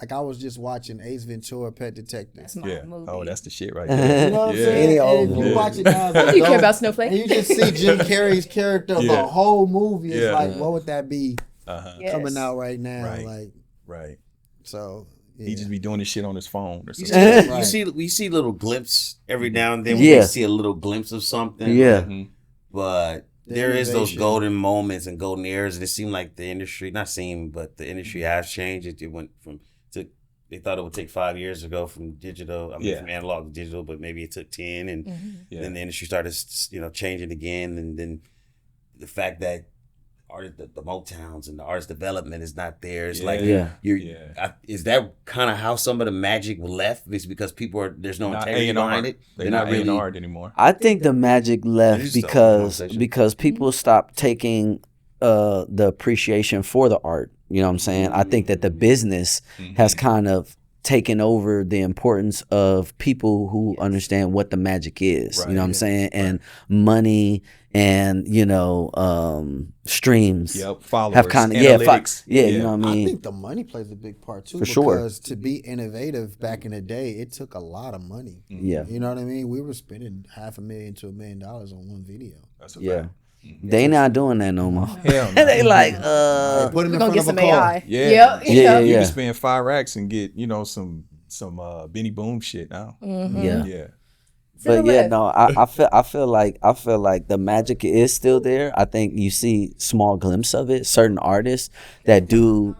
Like, I was just watching Ace Ventura: Pet Detective. That's my movie. Oh, that's the shit right there. You know what I'm saying? Any old And if you movie. watch it now, as an Do you care adult, about Snowflake? and you just see Jim Carrey's character the whole movie. It's Yeah. like, what would that be Yes. coming out right now? Right. Like, Right. so yeah. He just be doing this shit on his phone or You something. see, we see little glimpse every now and then. Yeah. We see a little glimpse of something. Yeah. But The there is those innovation. golden moments and golden eras. And it seemed like the industry, not seemed, but the industry has changed. It went they thought it would take 5 years to go from digital, from analog to digital, but maybe it took 10. And then the industry started, changing again. And then the fact that the Motowns and the artist development is not there. It's like, is that kind of how some of the magic left? It's because there's no Not integrity behind A&R. it. They're not really art anymore. I think the magic It left is the because conversation. people stopped taking the appreciation for the art. You know what I'm saying? I think that the business has kind of taken over the importance of people who understand what the magic is. Right. You know what I'm saying? And money and streams. Yep. Followers. Have kind of analytics. you know what I I mean? think the money plays a big part too. For sure. Because to be innovative back in the day, it took a lot of money. Yeah. You know what I mean? We were spending $500,000 to $1 million on one video. That's a Yeah. fact. They not doing that no more. Hell no. They like Put him We're in gonna front get of a some car. AI. Yeah. Yep. Yeah. You can spend 5 racks and get, some Benny Boom shit now. Yeah. Yeah. But yeah, no, I feel like the magic is still there. I think you see small glimpse of it. Certain artists that do,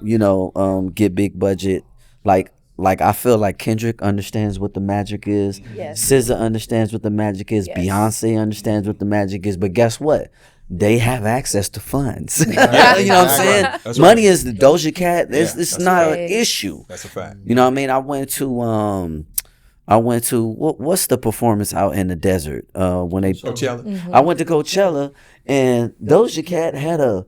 get big budget, like I feel like Kendrick understands what the magic is. Yes. SZA understands what the magic is. Yes. Beyonce understands what the magic is. But guess what? They have access to funds. Yeah, You know what I'm saying? That's Money right. is the Doja Cat. It's that's not right. an issue. That's a fact. You know what I mean? I went to what's the performance out in the desert when they Coachella. I went to Coachella and Doja Cat had a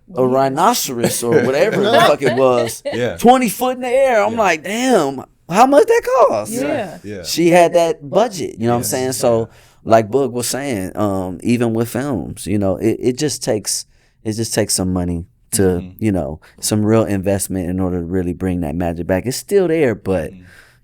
rhinoceros or whatever the fuck it was, Yeah. 20 foot in the air. I'm like, damn, how much that cost? Yeah. Yeah. She had that budget, you know what I'm saying? So like Boog was saying, even with films, it just takes some money to, some real investment in order to really bring that magic back. It's still there, but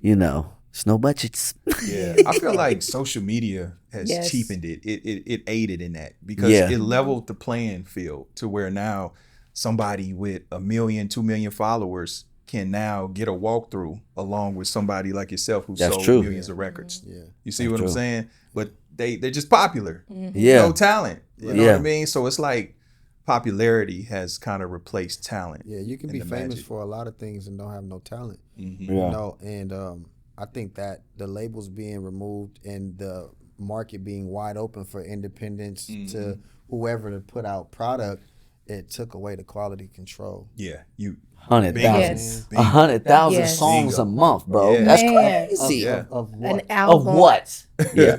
it's no budgets. Yeah, I feel like social media has Yes. cheapened it. It aided in that because it leveled the playing field to where now somebody with 1 million, 2 million followers can now get a walkthrough along with somebody like yourself who That's sold true. millions of records. Yeah. You see what True. I'm saying? But they're just popular. Yeah. No talent. You know what Yeah. I mean? So it's like popularity has kind of replaced talent. Yeah, you can and be the famous magic. for a lot of things and don't have no talent. Mm-hmm. You know, and I think that the labels being removed and the market being wide open for independents to whoever to put out product, it took away the quality control. Yeah, you 100,000. Yes. 100,000 Yes. songs a month, bro. Yeah. That's Man. crazy. Yeah. Of what? An Of album. what? Yeah.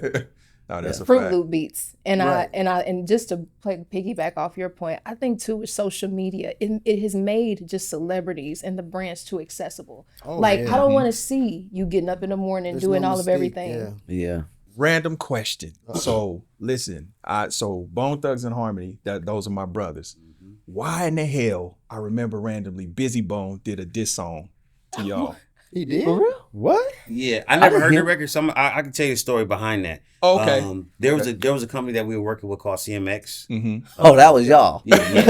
No, that's a Fruit fact. Loop beats, and Right. and just to piggyback off your point, I think too with social media, it has made just celebrities and the brands too accessible. Oh, like yeah. I don't want to see you getting up in the morning There's doing no all of mystique, everything. Yeah. Yeah. Random question. So listen, so Bone Thugs and Harmony, those are my brothers. Why in the hell I remember randomly Busy Bone did a diss song to y'all? He did? For real? What? Yeah, I never heard the hear- record, so I can tell you a story behind that. Okay. There was a company that we were working with called CMX. Mm-hmm. Oh, that was y'all. Okay.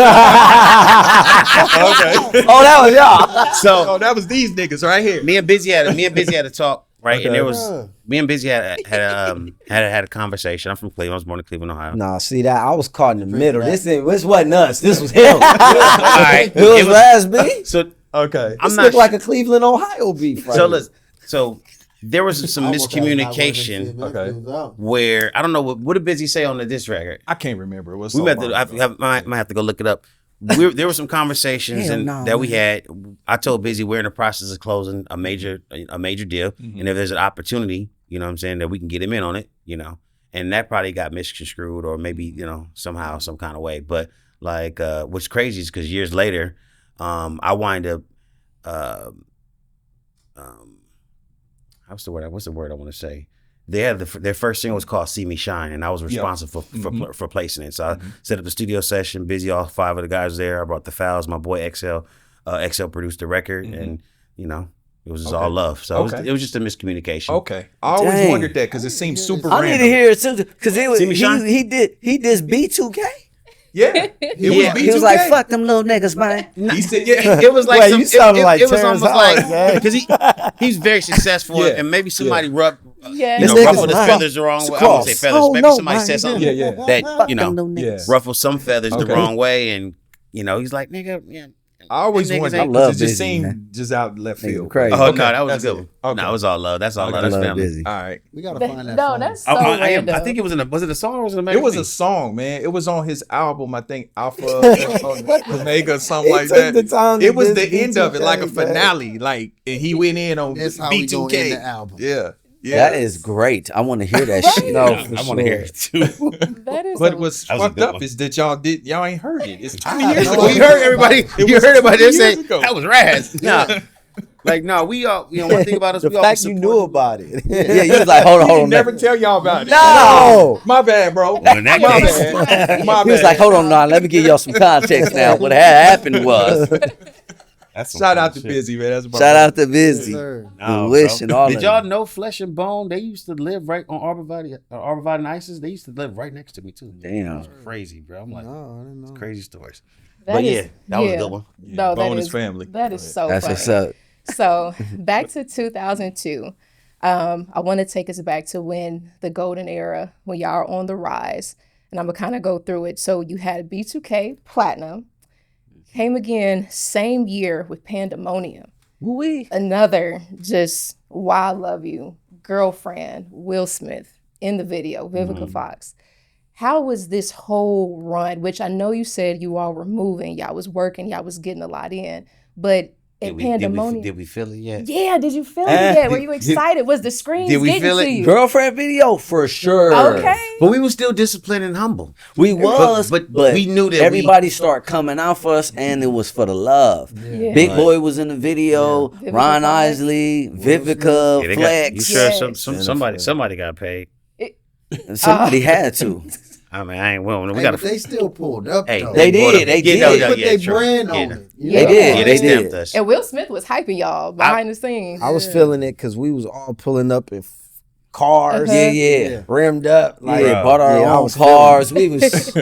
Oh, that was y'all. So that was these niggas right here. Me and Busy had a talk, right? Okay. And there was Bruh. me and Busy had a conversation. I'm from Cleveland. I was born in Cleveland, Ohio. Nah, see that I was caught in the middle. This wasn't us. This was him. All right. It was Raz-B. So Okay. I'm This not looked like a Cleveland, Ohio beef. Right so here. listen. So there was some miscommunication Okay. where I don't know what did Busy say on the diss record. I can't remember. It was We so might long have to, ago. might have to go look it up. there were some conversations that we man. had. I told Busy we're in the process of closing a major deal, and if there's an opportunity, you know what I'm saying, that we can get him in on it, you know, and that probably got misconstrued or maybe, you know, somehow, some kind of way. But like, what's crazy is because years later, I wind up, what's the word I want to say? They had their first single was called "See Me Shine," and I was responsible for placing it. So I set up the studio session. Busy, all 5 of the guys there. I brought the Fouls. My boy XL produced the record, and you know it was just all love. So it was just a miscommunication. Okay, I always wondered that because it seems super random. I need to hear it too because he did B2K. Yeah, He was like, "Fuck them little niggas, man." He said, "Yeah." It was like Wait, you sounded like it was Terrence almost Howard, like because he's very successful, and maybe somebody rubbed. Yeah. You know, This ruffled his nigga's feathers the wrong way. I won't say feathers. Oh, Maybe no, somebody man, said something that, you know, ruffled some feathers the wrong way. And, you know, he's like, nigga, yeah. I always wondered I because love it just Busy, seemed man. just out left field. Crazy. Oh, Okay, no, that was that's a good it. one. Okay. No, it was all love. That's all love. That's love family. Busy. All right. We gotta find that. No, song. that's so random. I think it was it a song or was it a It was a magazine? song, man. It was on his album, I think, Alpha Omega, something He like took that. the time to It was diss the end of it, like a B2K, man. finale, like, and he went in on That's how we gonna end the B2K. album. Yeah, yeah. That is great. I want to hear that shit. No, I for want to hear it too. That is But a- what's That was a fucked good up one. is that y'all ain't heard it. It's 20 I years have ago. no You heard everybody. It You was heard everybody 20 say years ago. that was Raz. Nah, like no, we all. You know, one thing about us, The we all fact you knew support- about it. Yeah, you was like, hold on, He hold on. never tell y'all about it. No. My bad, bro. Well, in that My case- bad. My He was bad. like, hold on, now, let me give y'all some context now. What had happened was, That's some Shout fun out to shit. Busy, man. That's my shout out to Yes, Busy. sir. No, Wish bro. and all Did of y'all them. know Flesh and Bone? They used to live right on Arborvitae and Isis. They used to live right next to me too. Damn. It's crazy, bro. I'm like, No, I didn't know. crazy stories. that But is- yeah, that was a good one. No, that Bonus is family. That is so That's funny. what's up. So back to 2002. I want to take us back to when the golden era, when y'all are on the rise. And I'm going to kind of go through it. So you had B2K Platinum, came again same year with Pandemonium. Woo-wee. Another just Why I Love You, Girlfriend, Will Smith in the video, Vivica Fox. How was this whole run, which I know you said you all were moving, y'all was working, y'all was getting a lot in, but at Pandemonium. Did we feel it yet? Yeah, did you feel it yet? Were you excited? Was the screens did we getting feel to it? you? Girlfriend video for sure. Okay. But we were still disciplined and humble. We was, but but we knew that everybody started coming out for us, and it was for the love. Yeah. Big Boy was in the video. Vivica Ron Fox. Isley, Vivica, Yeah, they got, you Flex. sure Yes. somebody got paid. Somebody had to. I mean, I ain't willing. We Hey, got but they still pulled up. Hey, though. They pulled did, up. they Yeah, did. no, They no, put yeah, their true. brand Yeah. on it. You They know? did. Yeah, They they did. stamped us. And Will Smith was hyping y'all behind the scenes. I was feeling it because we was all pulling up in cars. Uh-huh. Yeah. Rimmed up. Like, Yeah, bought our I own was feeling cars. We was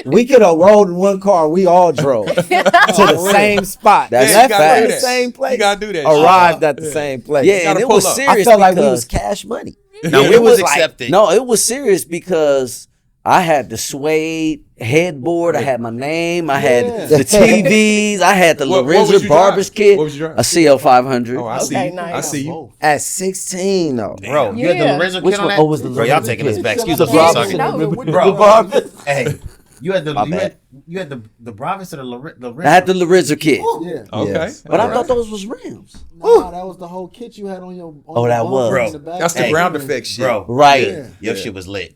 we could have rolled in one car. We all drove to the same spot. That's Yeah, you left gotta at do the that. same place. You gotta do that. Arrived at the same place. yeah, and gotta it pull was up. serious. I felt like we because- was cash money. No, Yeah, it was like- accepted. No, it was serious because I had the suede headboard. I had my name. I had the TVs. I had the What was Lorenzo you Barber's driving? kit. What was you driving? A CL500. Oh, I Okay, see you. nice. I see you. At 16 though. Bro, you had Yeah. the Lorenzo Which kit on one? that? Oh, was the Bro, y'all Lorenzo taking us kit? back. Excuse The us for a Bravos second. No. Bro, hey, you had the My you bad. had, you had the Bravos or the Lorenzo? I had the Lorenzo kit. Yeah. Okay. Yes. But I All thought right. those was rims. Nah, that was the whole kit you had on your. On Oh, your that bumper was. in the back. That's the Hey. ground effect shit. Bro, Right. Yeah. your shit was lit.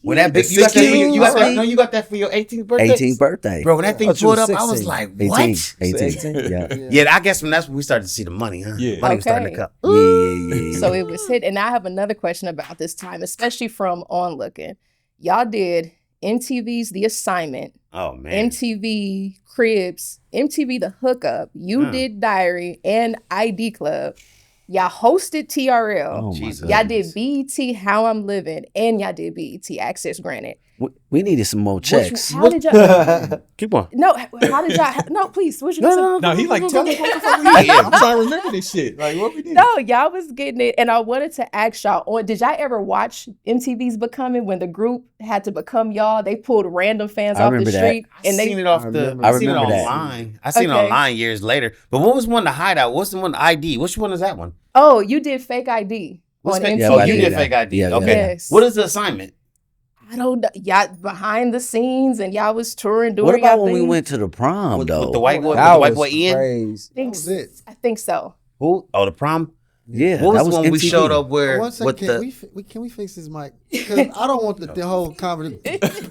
When that big, The you got that, for your, 16? you got that, no, you got that for your 18th birthday. 18th birthday. Bro, when that thing thought you pulled was up, I was 16. like, 18. what? 18. Yeah. Yeah, I guess when that's when we started to see the money, huh? Yeah. Money was starting to Okay. come. Yeah. So it was hit. And I have another question about this time, especially from Onlooking. Y'all did MTV's The Assignment, Oh man. MTV Cribs, MTV The Hookup. You did Diary and ID Club. Y'all hosted TRL. Oh my Jesus. Y'all goodness. did BET How I'm Living, and y'all did BET Access Granted. We needed some more checks. How did y'all? Keep on. No, how did y'all? No, please. What you gonna say? No, he like, tell us what the fuck we did. I'm trying to remember this shit. Like, what we did. No, y'all was getting it, and I wanted to ask y'all. Did y'all ever watch MTV's Becoming when the group had to become y'all? They pulled random fans I off the remember that. street, and I seen they. it off I the. remember I seen it that. online. I seen it Okay. online years later. But what was one the hideout? What's the one the ID? Which one is that one? Oh, you did Fake ID What's on fake? MTV. Yeah, Oh, I you did did that. fake ID. Yeah, Okay. Yes. What is the assignment? I don't know. Y'all behind the scenes and y'all was touring doing What about y'all when we thing? went to the prom though? With the white boy, That with the white was boy Ian. crazy. Think, was it. I think so. Who? Oh, the prom. Yeah, What was that the was one we MTV. showed up where? One second, With can, the, can we fix this mic? Because I don't want the whole conversation.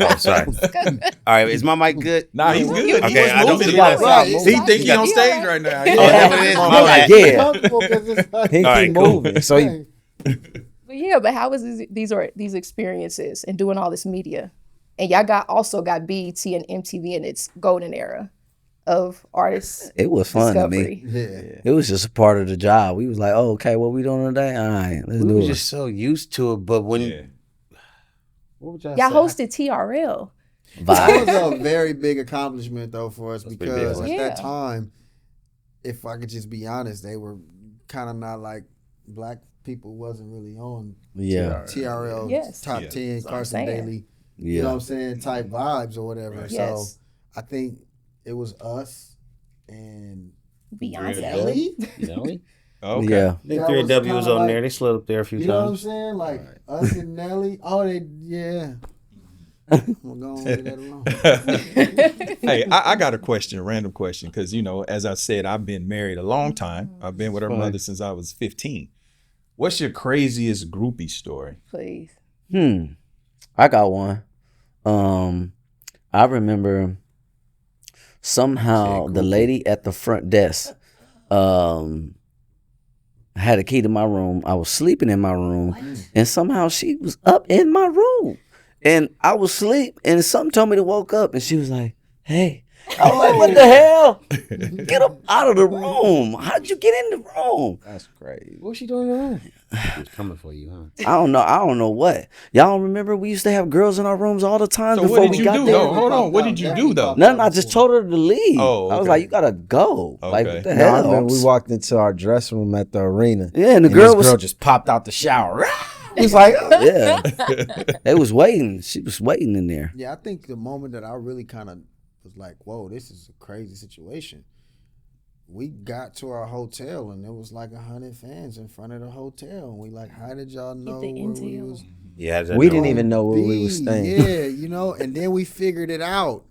oh, sorry. All right, is my mic good? Nah, he's good. Okay, He I was don't moving. see that. Right. He think he on He stage alright. right now. Oh, is that what it is? My bad. Yeah. Comfortable 'cause it's like- He All keep right, cool. moving. So he But yeah, but how was these experiences and doing all this media? And y'all also got BET and MTV in its golden era of artists. It was fun to me. discovery. Yeah. It was just a part of the job. We was like, oh, okay, what we doing today? All right, let's We do were it. just so used to it, but when Yeah. what would y'all Y'all say? hosted TRL. That Vibe. was a very big accomplishment though for us That's pretty because big. at Yeah. that time, if I could just be honest, they were kind of not like black people wasn't really on Yeah, TRL Yes. top Yeah. 10 what I'm Carson saying. Daly, you know what yeah. I'm saying, type vibes or whatever. Right. So Yes. I think it was us and Beyonce. Nelly. Okay. Yeah. I think That 3 was W was kinda on like- there. They slid up there a few You know what I'm times. saying? Like us and Nelly. Oh, yeah. We're going to leave that alone. Hey, I got a question, a random question, because as I said, I've been married a long time. I've been with her mother since I was 15. What's your craziest groupie story? Please. I got one. I remember somehow the lady at the front desk had a key to my room. I was sleeping in my room, and somehow she was up in my room. And I was asleep, and something told me to woke up, and she was like, hey. I was like, what the hell? Get up out of the room. How'd you get in the room? that's crazy. What's she doing in the room? She was coming for you, huh? I don't know what. Y'all remember we used to have girls in our rooms all the time So before what did we you got do? there? No, hold on. What did you do though? Nothing. I just told her to leave. Oh, I was okay. like, you gotta go. Like, Okay. what the No, I hell? remember we walked into our dressing room at the arena. Yeah, and the And girl this was just popped out the shower. He was like, yeah. They was waiting. She was waiting in there. Yeah, I think the moment that I really kind of was like, whoa, this is a crazy situation. We got to our hotel and there was like 100 fans in front of the hotel. And we like, how did y'all know the where we intel. was? Yeah, we didn't even know where we was Be, staying. Yeah, and then we figured it out.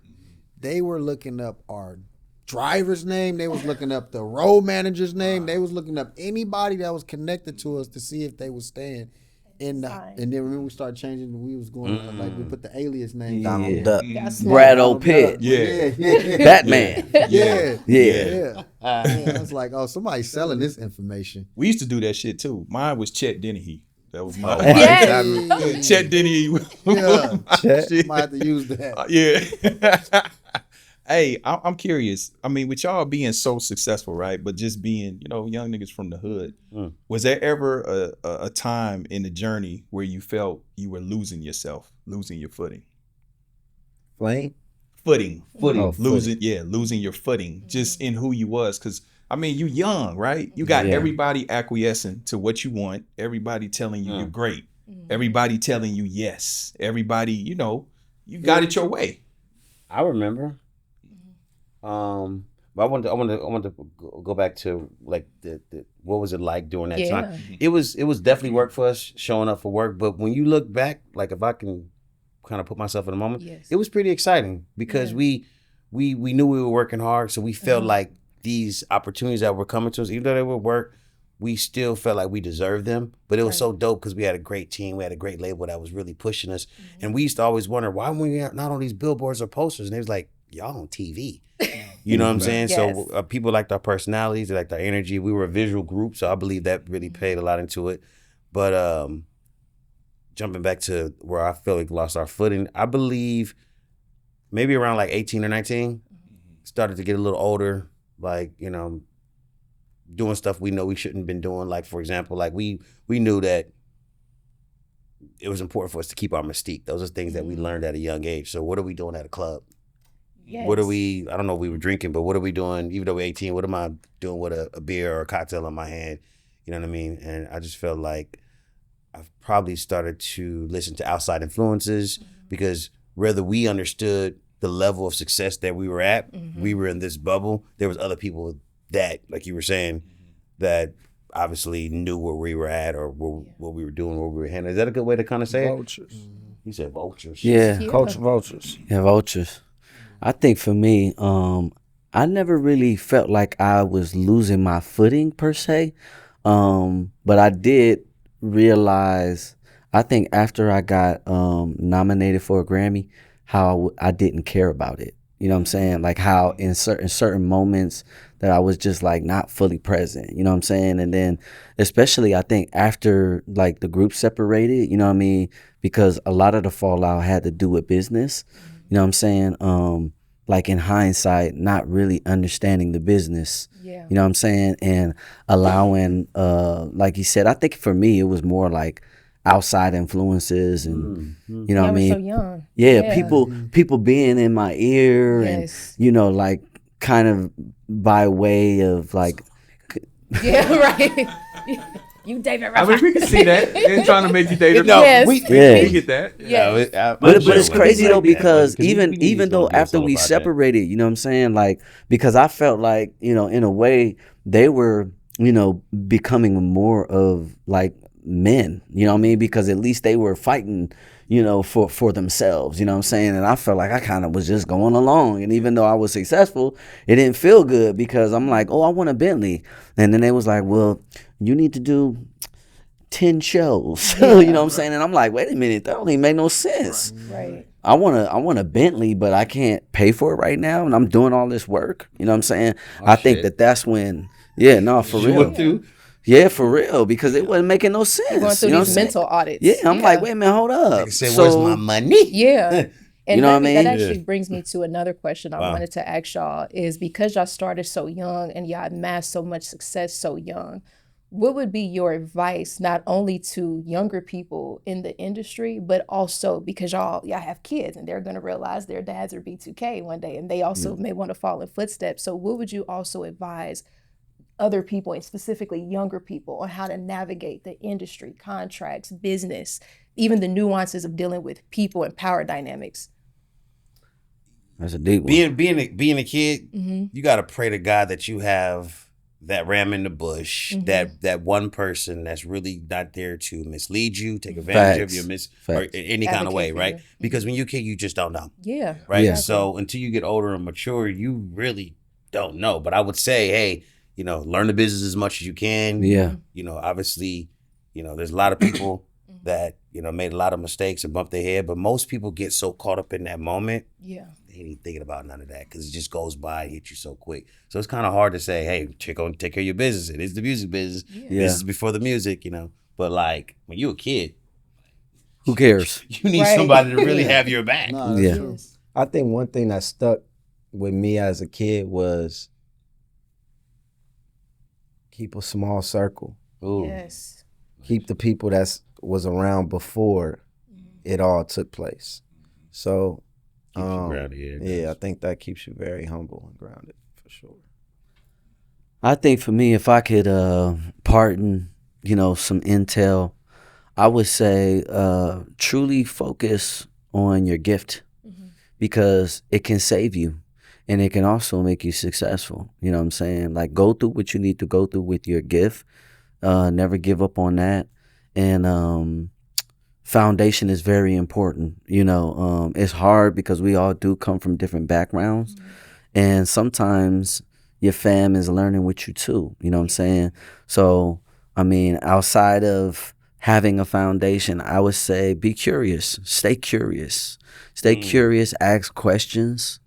They were looking up our driver's name. They was looking up the road manager's name. They was looking up anybody that was connected to us to see if they was staying in the. Fine. And then remember we started changing. We was going like we put the alias name down. Donald Duck. Got smart. Brad O'Pitt. Yeah. Batman. Yeah. Yeah. I was like, oh, somebody's selling this information. We used to do that shit too. Mine was Chet Dennehy. That was my Yes. Chet Dennehy. Yeah. Chet. Might have to use that. Yeah. Hey, I'm curious. I mean, with y'all being so successful, right? But just being, young niggas from the hood, was there ever a time in the journey where you felt you were losing yourself, losing your footing? Flame? Footing. Oh, Losing your footing just in who you was. Because, I mean, you young, right? You got Yeah. everybody acquiescing to what you want. Everybody telling you you're great. Everybody telling you yes. Everybody, you got it your way. I remember. But I wanted to go back to like the what was it like during that Yeah. time? It was definitely work for us, showing up for work. But when you look back, like if I can kind of put myself in a moment, Yes. it was pretty exciting because we knew we were working hard, so we felt like these opportunities that were coming to us, even though they were work, we still felt like we deserved them. But it was so dope because we had a great team, we had a great label that was really pushing us, and we used to always wonder why were we not on these billboards or posters, and it was like, y'all on TV. You know what I'm saying? Yes. So people liked our personalities, they liked our energy. We were a visual group, so I believe that really played a lot into it. But jumping back to where I feel like we lost our footing, I believe maybe around like 18 or 19, started to get a little older, like, doing stuff we know we shouldn't have been doing. Like, for example, like we knew that it was important for us to keep our mystique. Those are things that we learned at a young age. So what are we doing at a club? Yes. What are we, I don't know if we were drinking, but what are we doing, even though we're 18, what am I doing with a beer or a cocktail in my hand? You know what I mean? And I just felt like I've probably started to listen to outside influences because whether we understood the level of success that we were at, we were in this bubble, there was other people that, like you were saying, that obviously knew where we were at or what we were doing, where we were handling. Is that a good way to kind of say it? Vultures. He said vultures. Yeah. Coach Vultures. Yeah, vultures. I think for me, I never really felt like I was losing my footing per se. But I did realize, I think after I got nominated for a Grammy, how I didn't care about it. You know what I'm saying? Like how in certain moments that I was just like not fully present. You know what I'm saying? And then especially I think after like the group separated, you know what I mean? Because a lot of the fallout had to do with business. You know what I'm saying? Like in hindsight, not really understanding the business. Yeah. You know what I'm saying? And allowing, like you said, I think for me, it was more like outside influences and, you know what I Y'all were mean? so young. Yeah, people being in my ear Yes. and, you know, like kind of by way of like, Yeah, right. You David I mean, we can see that. They're trying to make you date her. No, Yes. we get that. Yes. But it's crazy though, because we need even to though do a after song we about that. separated, you know what I'm saying? Like, because I felt like, you know, in a way they were, you know, becoming more of like men, you know what I mean? Because at least they were fighting, you know, for themselves, you know what I'm saying? And I felt like I kind of was just going along. And even though I was successful, it didn't feel good because I'm like, oh, I want a Bentley. And then they was like, well, you need to do 10 shows. You know what I'm saying? And I'm like, wait a minute, that don't even make no sense. Right. I want a Bentley, but I can't pay for it right now, and I'm doing all this work. You know what I'm saying? I think that's when, for real. Yeah, for real, because it wasn't making no sense. You're going through you know these mental audits. Yeah, I'm like, wait a minute, hold up. Nigga said, where's my money? Yeah. And You know what I mean? that actually brings me to another question I wanted to ask y'all is because y'all started so young and y'all amassed so much success so young, what would be your advice not only to younger people in the industry, but also because y'all have kids and they're going to realize their dads are B2K one day and they also may want to follow in footsteps. So what would you also advise other people and specifically younger people on how to navigate the industry, contracts, business, even the nuances of dealing with people and power dynamics? That's a deep one. Being a kid, you got to pray to God that you have that ram in the bush, that one person that's really not there to mislead you, take advantage of your or in any kind of way, right? Because when you're a kid, you just don't know. Yeah. Right. Yeah. So until you get older and mature, you really don't know. But I would say, hey, you know, learn the business as much as you can. Yeah. You know, obviously, you know, there's a lot of people that, you know, made a lot of mistakes and bumped their head, but most people get so caught up in that moment. Yeah. They ain't thinking about none of that because it just goes by and hit you so quick. So it's kind of hard to say, hey, take care of your business. It is the music business. Yeah. This is before the music, you know. But like when you're a kid, who cares? you need somebody to really have your back. No, that's Yeah. true. I think one thing that stuck with me as a kid was keep a small circle. Ooh. Yes. Keep the people that was around before it all took place. So, Keeps you grounded, yeah, I think that keeps you very humble and grounded for sure. I think for me, if I could pardon, you know, some intel, I would say truly focus on your gift because it can save you and it can also make you successful. You know what I'm saying? Like go through what you need to go through with your gift. Never give up on that. And foundation is very important. You know, it's hard because we all do come from different backgrounds. And sometimes your fam is learning with you too. You know what I'm saying? So, I mean, outside of having a foundation, I would say be curious. Stay curious. Stay curious. Ask questions.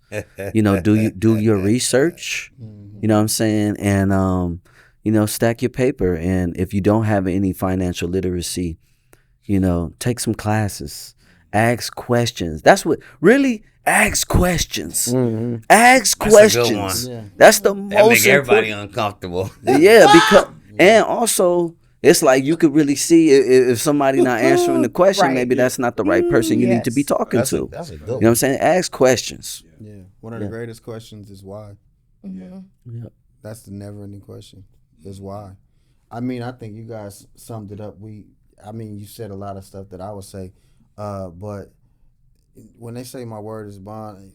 You know, do your research. You know what I'm saying? And you know, stack your paper. And if you don't have any financial literacy, you know, take some classes. Ask questions. That's what really ask questions. Ask That's a good questions. one. That's the That most make everybody important. uncomfortable. Yeah, because and also it's like you could really see if somebody not answering the question, Right. maybe that's not the right person you need to be Yes. talking to. That's a good You know what I'm saying? Ask questions. Yeah. One of the greatest questions is why. Yeah. That's the never-ending question. Is why. I mean, I think you guys summed it up. You said a lot of stuff that I would say, but when they say my word is bond,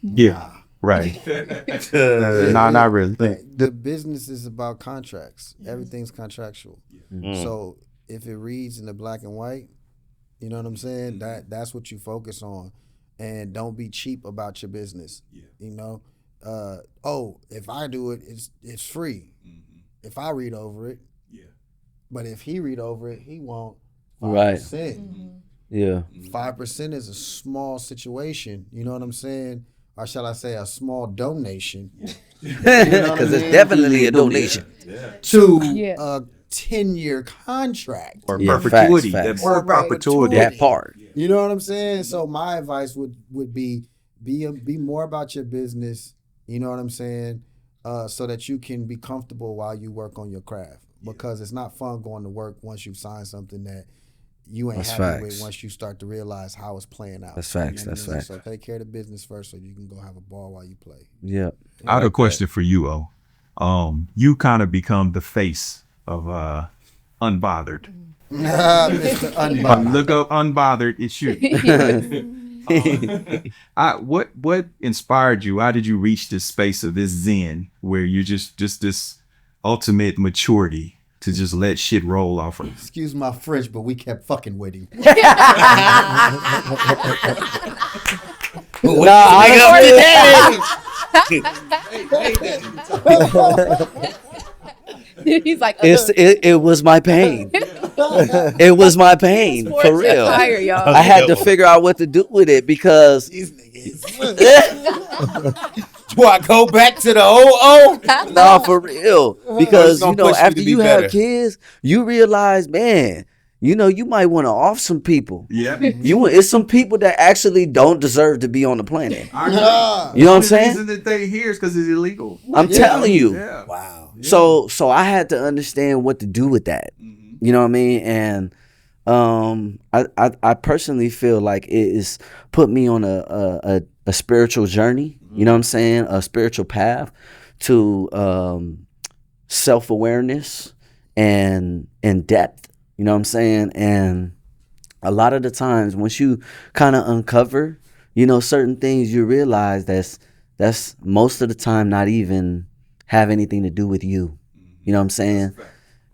Yeah. Right. No, not really. the business is about contracts. Everything's contractual. So if it reads in the black and white, You know what I'm saying? That's what you focus on, and don't be cheap about your business. Yeah. You know, if I do it, it's free. If I read over it, Yeah. but if he read over it, he won't 5%. Right. Yeah. 5% is a small situation. You know what I'm saying? Or shall I say a small donation? Because it's definitely a donation. To Yeah. a 10-year contract. Or Yeah, perpetuity. facts. That or Right. perpetuity. That part. You know what I'm saying? So my advice would be more about your business. You know what I'm saying? So that you can be comfortable while you work on your craft. Because it's not fun going to work once you've signed something that you ain't That's happy with facts. once you start to realize how it's playing out. That's facts. You know That's what I mean? facts. So take care of the business first so you can go have a ball while you play. Yeah. I have a question for you, O. You kind of become the face of Unbothered. Mr. Unbothered. Look up Unbothered. It's you. What inspired you? How did you reach this space of this zen where you just this ultimate maturity to just let shit roll off of? Excuse my French, but we kept fucking with him. He's like, It was my pain. It was my pain for real. Fire, y'all. I had to figure out what to do with it because Do I go back to the old? no, for real. Because gonna you know, push me after to be you better. have kids, you realize, man, you know, you might want to off some people. Yeah. It's some people that actually don't deserve to be on the planet. I agree. You know what I'm The only saying? reason that they here is because it's illegal. I'm telling you. Yeah. Wow. So I had to understand what to do with that. You know what I mean? And I personally feel like it has put me on a spiritual journey. You know what I'm saying? A spiritual path to self-awareness and depth. You know what I'm saying? And a lot of the times once you kind of uncover, you know, certain things, you realize that's most of the time not even have anything to do with you. You know what I'm saying?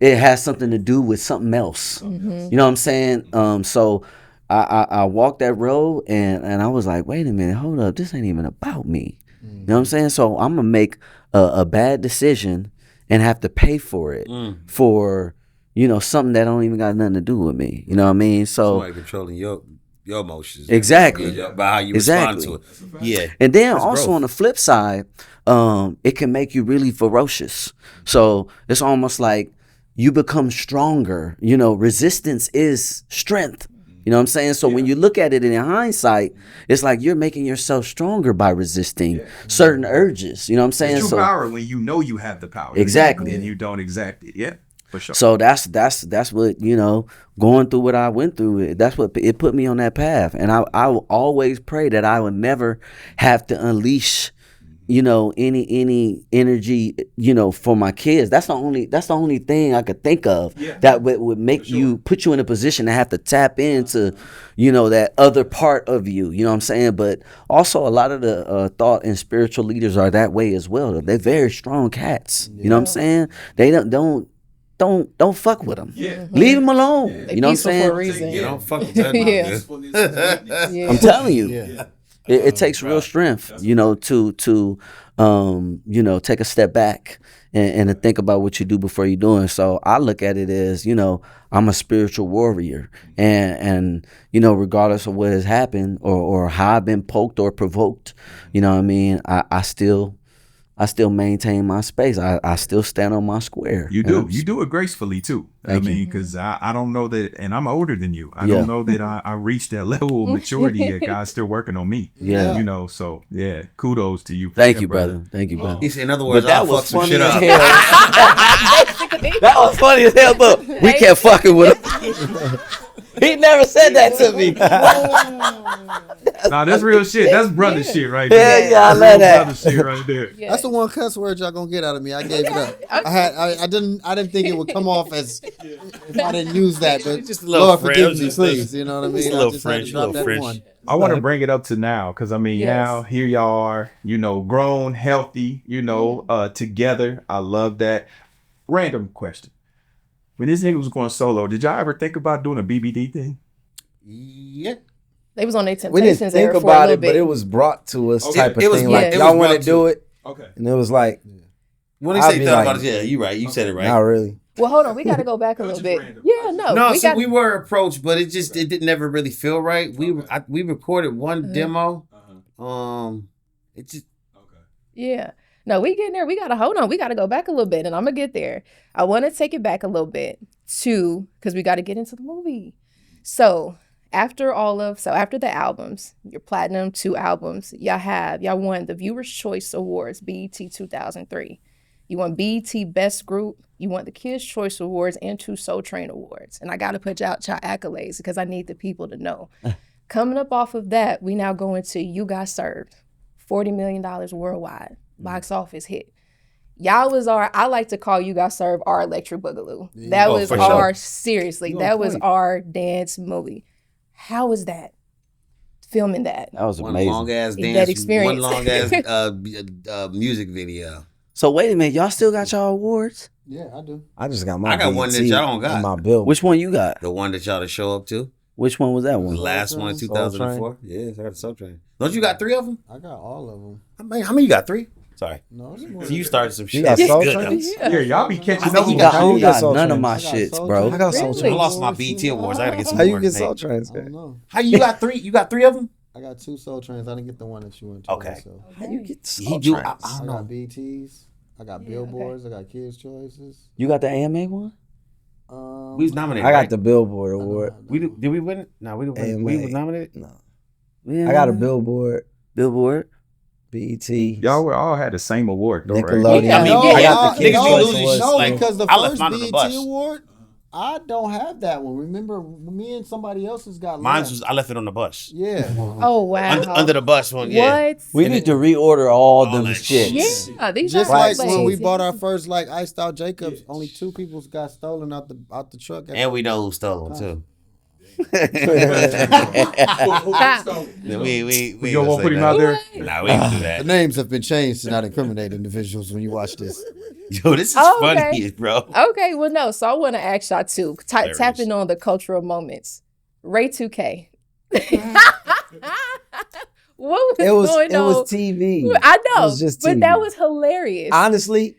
It has something to do with something else. You know what I'm saying? So I walked that road and I was like, wait a minute, hold up, this ain't even about me. You know what I'm saying? So I'm gonna make a bad decision and have to pay for it for, you know, something that don't even got nothing to do with me. You know what I mean? So Somebody controlling your emotions. Exactly. About how you Exactly. respond to it. Yeah. And then That's also growth. on the flip side, it can make you really ferocious. So it's almost like you become stronger. You know, resistance is strength. You know what I'm saying? So when you look at it in hindsight, it's like you're making yourself stronger by resisting certain urges. You know what I'm saying? It's true So power when you know you have the power. Exactly. And you don't exact it. Yeah. For sure. So that's what, you know, going through what I went through, that's what it put me on that path. And I will always pray that I would never have to unleash, you know, any energy, you know, for my kids. That's the only thing I could think of that would make you, put you in a position to have to tap into, you know, that other part of you. You know what I'm saying? But also a lot of the thought and spiritual leaders are that way as well. They're very strong cats. You know what I'm saying? They don't fuck with them. Leave them alone. You know what I'm peaceful saying? for a reason. You don't fuck with that. Yeah. Yeah. I'm telling you. Yeah. It takes real strength, you know, to you know, take a step back and to think about what you do before you're doing. So I look at it as, you know, I'm a spiritual warrior, and you know, regardless of what has happened or how I've been poked or provoked, you know what I mean, I still maintain my space. I still stand on my square. You And do. I'm- You do it gracefully too. Thank I you. mean, because I don't know that, and I'm older than you. I Yeah. don't know that I reached that level of maturity yet. God's still working on me. Yeah. You know, so yeah, kudos to you. Thank Yeah, you, brother. Thank you, brother. He said, in other words, But that I'll fuck was some funny shit as up. hell. That was funny as hell, but we kept fucking with him. He never said that to me. Nah, that's real shit. That's brother shit right Yeah, there. yeah, I love Real that. brother shit right there. Yeah. That's the one cuss word y'all gonna get out of me. I gave it up. I didn't think it would come off as if I didn't use that, but Just a little Lord French, forgive me, just please. You know what I mean? just a I little just had to French, drop little that French. one. I want to bring it up to now because I mean, Yes. now here y'all are, you know, grown, healthy, you know, together. I love that. Random question: when this nigga was going solo, did y'all ever think about doing a BBD thing? Yeah. They was on their We Temptations didn't think era for a about little it, bit. but it was brought to us type of It was thing. brought- Like, it y'all was want to brought do it? Okay. And it was like, When they I'll say be thought like- about it, yeah, you right. You said it right. not really. Well, hold on. We got to go back a little bit. Yeah, no. No, we so got we were approached, but it didn't never really feel right. We recorded one demo. It just Yeah. No, we getting there. We got to hold on. We got to go back a little bit, and I'm going to get there. I want to take it back a little bit too, because we got to get into the movie. So after the albums, your platinum 2 albums, y'all won the Viewer's Choice Awards, BET 2003. You won BET Best Group. You won the Kids' Choice Awards and 2 Soul Train Awards. And I got to put y'all accolades because I need the people to know. Coming up off of that, we now go into You Got Served, $40 million worldwide, box office hit. Y'all was I like to call You Got Served our Electric Boogaloo. That was for our, sure. seriously, You that on was point. our dance movie. How was that? Filming that. That was one amazing. long ass That dance, experience. one long ass music video. So wait a minute, y'all still got y'all awards? Yeah, I do. I just got my I got one that BET y'all don't got. and my bill. Which one you got? The one that y'all to show up to. Which one was that The one? last one in Soul 2004. Yeah, I got the Soul Train. Don't you got 3 of them? I got all of them. How many you got? 3? Sorry. No, it's more So you started some shit. got It's Soul good, Train? though. Yeah, y'all be catching I up. think with got- I How don't you get got Soul none of Train? my I got shits, Soul bro. Train. I got Soul Really? Train. I lost my BT awards. I gotta get some How more. you get Hey. Soul Trains? I don't know. How you got 3? You got 3 of them? I got 2 Soul Trains. I didn't get the one that you went to. Okay. So. How you get He Soul do. Trains? I I don't got know. BTs. I got Billboards. I got Kids Choices. You got the AMA one? We was nominated. I got right? the Billboard Award. Did we win it? No, we didn't win. AMA. We was nominated. No. Yeah. I got a Billboard, Billboard. BET. Y'all all had the same award, though, right? Nickelodeon. Yeah. I mean, No, I yeah. got the Kids no, Choice no, Awards. no, Like, because the I left first mine on the BET bus. award, I don't have that one. Remember, me and somebody else's got Mine left. was. I left it on the bus. Yeah. Oh, wow. Under the bus one. Yeah. What? We need to reorder all All them that shits. shit. Yeah, these Just are like accolades. when we bought our first like iced out Jacobs, only 2 people got stolen out the truck. And we know who stole them too. We Y'all won't put him out there? Nah, we ain't do The that. names have been changed to not incriminate individuals when you watch this. Yo, this is Oh, funny, okay. bro. Okay, well, no. So I want to ask y'all too, tapping on the cultural moments. Ray 2K. What was going on? It was TV. I know, It was just but TV. that was hilarious. Honestly,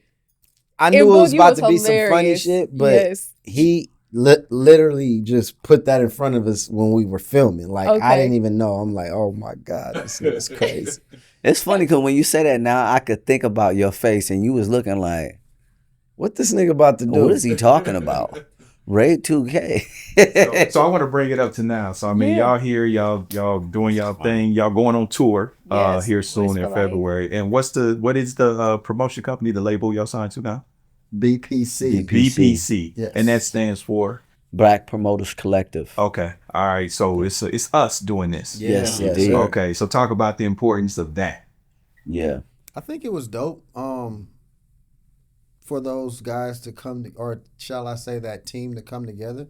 I It knew it was Boogie about was to be some funny hilarious. shit, but Yes. he literally just put that in front of us when we were filming. Like, I Okay. didn't even know. I'm like, oh my God, this is crazy. It's funny because when you say that now, I could think about your face and you was looking like, What this nigga about to do? what is he talking about? Ray 2K. So I want to bring it up to now. So I mean, Yeah. y'all here, y'all doing y'all thing. Y'all going on tour Yes, here soon Voice in for Life. February. And what is the promotion company, the label y'all signed to now? BPC. BPC. Yes. And that stands for. Black Promoters Collective. Okay. All right. So it's us doing this. Yes, Yes, indeed. sir. Okay. So talk about the importance of that. Yeah. I think it was dope for those guys to come, or shall I say that team to come together,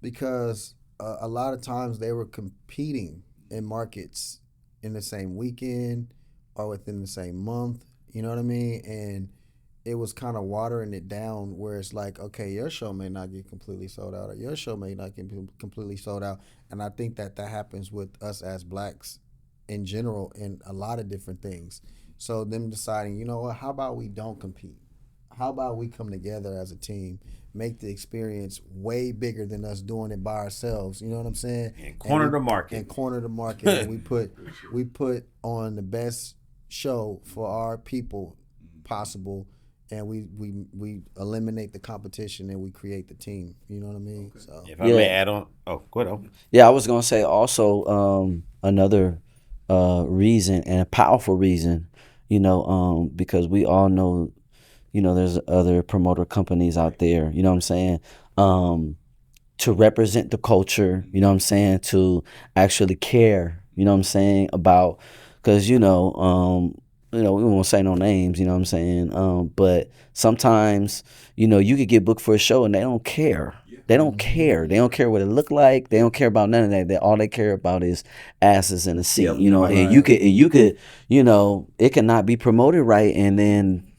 because a lot of times they were competing in markets in the same weekend or within the same month. You know what I mean? And it was kind of watering it down where it's like, okay, your show may not get completely sold out or your show may not get completely sold out. And I think that happens with us as blacks in general in a lot of different things. So them deciding, you know what, how about we don't compete? How about we come together as a team, make the experience way bigger than us doing it by ourselves? You know what I'm saying? And corner the market. And corner the market. And we put on the best show for our people possible, and we eliminate the competition and we create the team. You know what I mean? So If I may add on. Oh, go ahead. Yeah, I was gonna say also another reason and a powerful reason, because we all know, there's other promoter companies out there, you know what I'm saying, to represent the culture, you know what I'm saying, to actually care, you know what I'm saying, about, because we won't say no names, you know what I'm saying, but sometimes, you could get booked for a show and they don't care. They don't care. They don't care what it look like. They don't care about none of that. All they care about is asses in a seat, and you could, it cannot be promoted right, and then